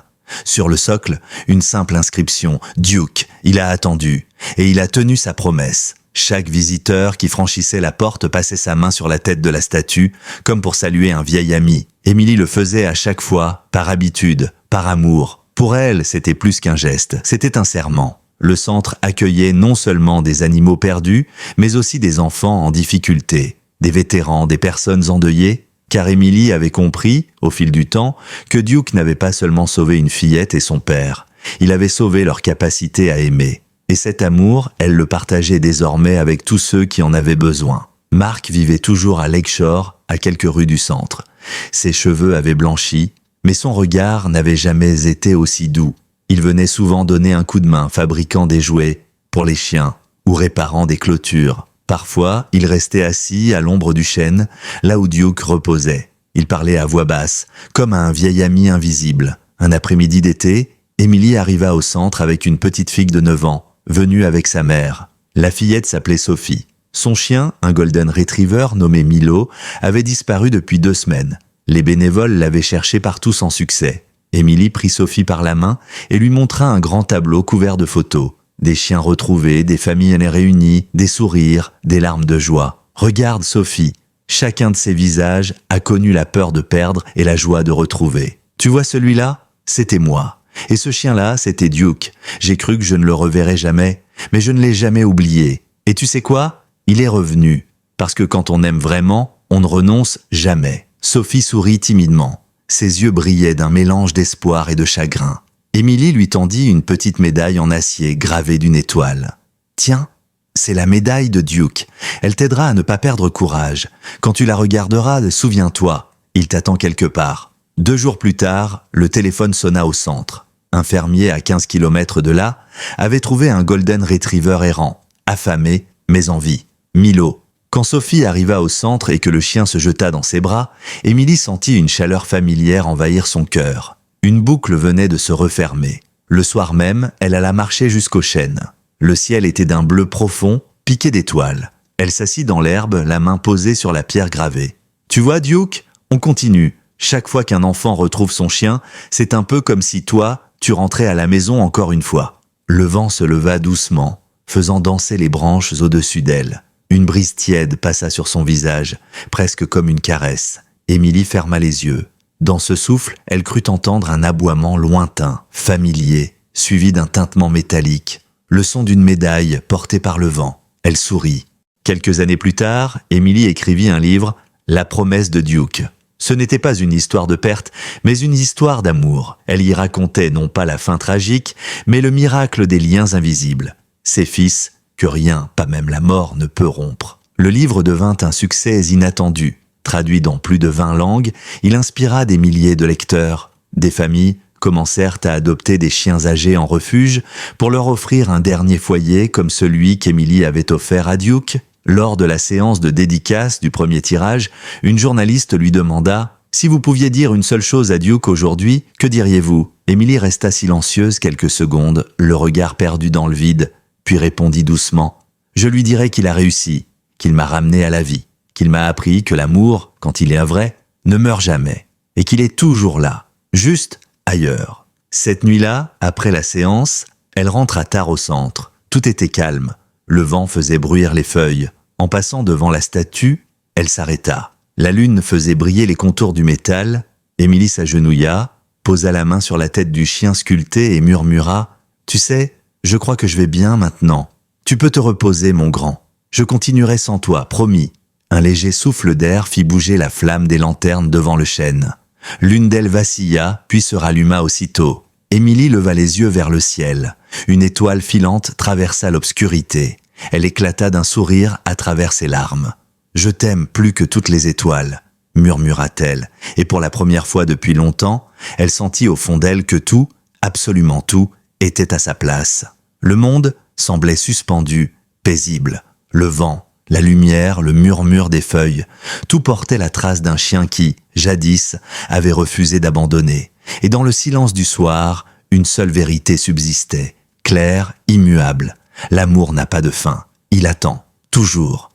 Sur le socle, une simple inscription « Duke ». Il a attendu, et il a tenu sa promesse. Chaque visiteur qui franchissait la porte passait sa main sur la tête de la statue, comme pour saluer un vieil ami. Émilie le faisait à chaque fois, par habitude, par amour. Pour elle, c'était plus qu'un geste, c'était un serment. Le centre accueillait non seulement des animaux perdus, mais aussi des enfants en difficulté, des vétérans, des personnes endeuillées, car Émilie avait compris, au fil du temps, que Duke n'avait pas seulement sauvé une fillette et son père, il avait sauvé leur capacité à aimer. Et cet amour, elle le partageait désormais avec tous ceux qui en avaient besoin. Mark vivait toujours à Lakeshore, à quelques rues du centre. Ses cheveux avaient blanchi, mais son regard n'avait jamais été aussi doux. Il venait souvent donner un coup de main fabriquant des jouets pour les chiens ou réparant des clôtures. Parfois, il restait assis à l'ombre du chêne, là où Duke reposait. Il parlait à voix basse, comme à un vieil ami invisible. Un après-midi d'été, Émilie arriva au centre avec une petite fille de 9 ans, venue avec sa mère. La fillette s'appelait Sophie. Son chien, un golden retriever nommé Milo, avait disparu depuis 2 semaines. Les bénévoles l'avaient cherché partout sans succès. Émilie prit Sophie par la main et lui montra un grand tableau couvert de photos. Des chiens retrouvés, des familles réunies, des sourires, des larmes de joie. Regarde Sophie. Chacun de ces visages a connu la peur de perdre et la joie de retrouver. Tu vois celui-là? C'était moi. Et ce chien-là, c'était Duke. J'ai cru que je ne le reverrais jamais, mais je ne l'ai jamais oublié. Et tu sais quoi? Il est revenu. Parce que quand on aime vraiment, on ne renonce jamais. Sophie sourit timidement. Ses yeux brillaient d'un mélange d'espoir et de chagrin. Émilie lui tendit une petite médaille en acier gravée d'une étoile. « Tiens, c'est la médaille de Duke. Elle t'aidera à ne pas perdre courage. Quand tu la regarderas, souviens-toi, il t'attend quelque part. » 2 jours plus tard, le téléphone sonna au centre. Un fermier à 15 km de là avait trouvé un golden retriever errant, affamé mais en vie, Milo. Quand Sophie arriva au centre et que le chien se jeta dans ses bras, Émilie sentit une chaleur familière envahir son cœur. Une boucle venait de se refermer. Le soir même, elle alla marcher jusqu'au chêne. Le ciel était d'un bleu profond, piqué d'étoiles. Elle s'assit dans l'herbe, la main posée sur la pierre gravée. « Tu vois, Duke, on continue. Chaque fois qu'un enfant retrouve son chien, c'est un peu comme si toi, tu rentrais à la maison encore une fois. » Le vent se leva doucement, faisant danser les branches au-dessus d'elle. Une brise tiède passa sur son visage, presque comme une caresse. Émilie ferma les yeux. Dans ce souffle, elle crut entendre un aboiement lointain, familier, suivi d'un tintement métallique, le son d'une médaille portée par le vent. Elle sourit. Quelques années plus tard, Émilie écrivit un livre, La promesse de Duke. Ce n'était pas une histoire de perte, mais une histoire d'amour. Elle y racontait non pas la fin tragique, mais le miracle des liens invisibles. Ses fils, que rien, pas même la mort, ne peut rompre. Le livre devint un succès inattendu. Traduit dans plus de 20 langues, il inspira des milliers de lecteurs. Des familles commencèrent à adopter des chiens âgés en refuge pour leur offrir un dernier foyer comme celui qu'Émilie avait offert à Duke. Lors de la séance de dédicace du premier tirage, une journaliste lui demanda « Si vous pouviez dire une seule chose à Duke aujourd'hui, que diriez-vous » Émilie resta silencieuse quelques secondes, le regard perdu dans le vide, puis répondit doucement « Je lui dirai qu'il a réussi, qu'il m'a ramené à la vie. Qu'il m'a appris que l'amour, quand il est vrai, ne meurt jamais, et qu'il est toujours là, juste ailleurs. » Cette nuit-là, après la séance, elle rentra tard au centre. Tout était calme. Le vent faisait bruire les feuilles. En passant devant la statue, elle s'arrêta. La lune faisait briller les contours du métal. Émilie s'agenouilla, posa la main sur la tête du chien sculpté et murmura « Tu sais, je crois que je vais bien maintenant. Tu peux te reposer, mon grand. Je continuerai sans toi, promis. » Un léger souffle d'air fit bouger la flamme des lanternes devant le chêne. L'une d'elles vacilla, puis se ralluma aussitôt. Émilie leva les yeux vers le ciel. Une étoile filante traversa l'obscurité. Elle éclata d'un sourire à travers ses larmes. « Je t'aime plus que toutes les étoiles », murmura-t-elle, et pour la première fois depuis longtemps, elle sentit au fond d'elle que tout, absolument tout, était à sa place. Le monde semblait suspendu, paisible. Le vent, la lumière, le murmure des feuilles, tout portait la trace d'un chien qui, jadis, avait refusé d'abandonner. Et dans le silence du soir, une seule vérité subsistait, claire, immuable. L'amour n'a pas de fin. Il attend, toujours.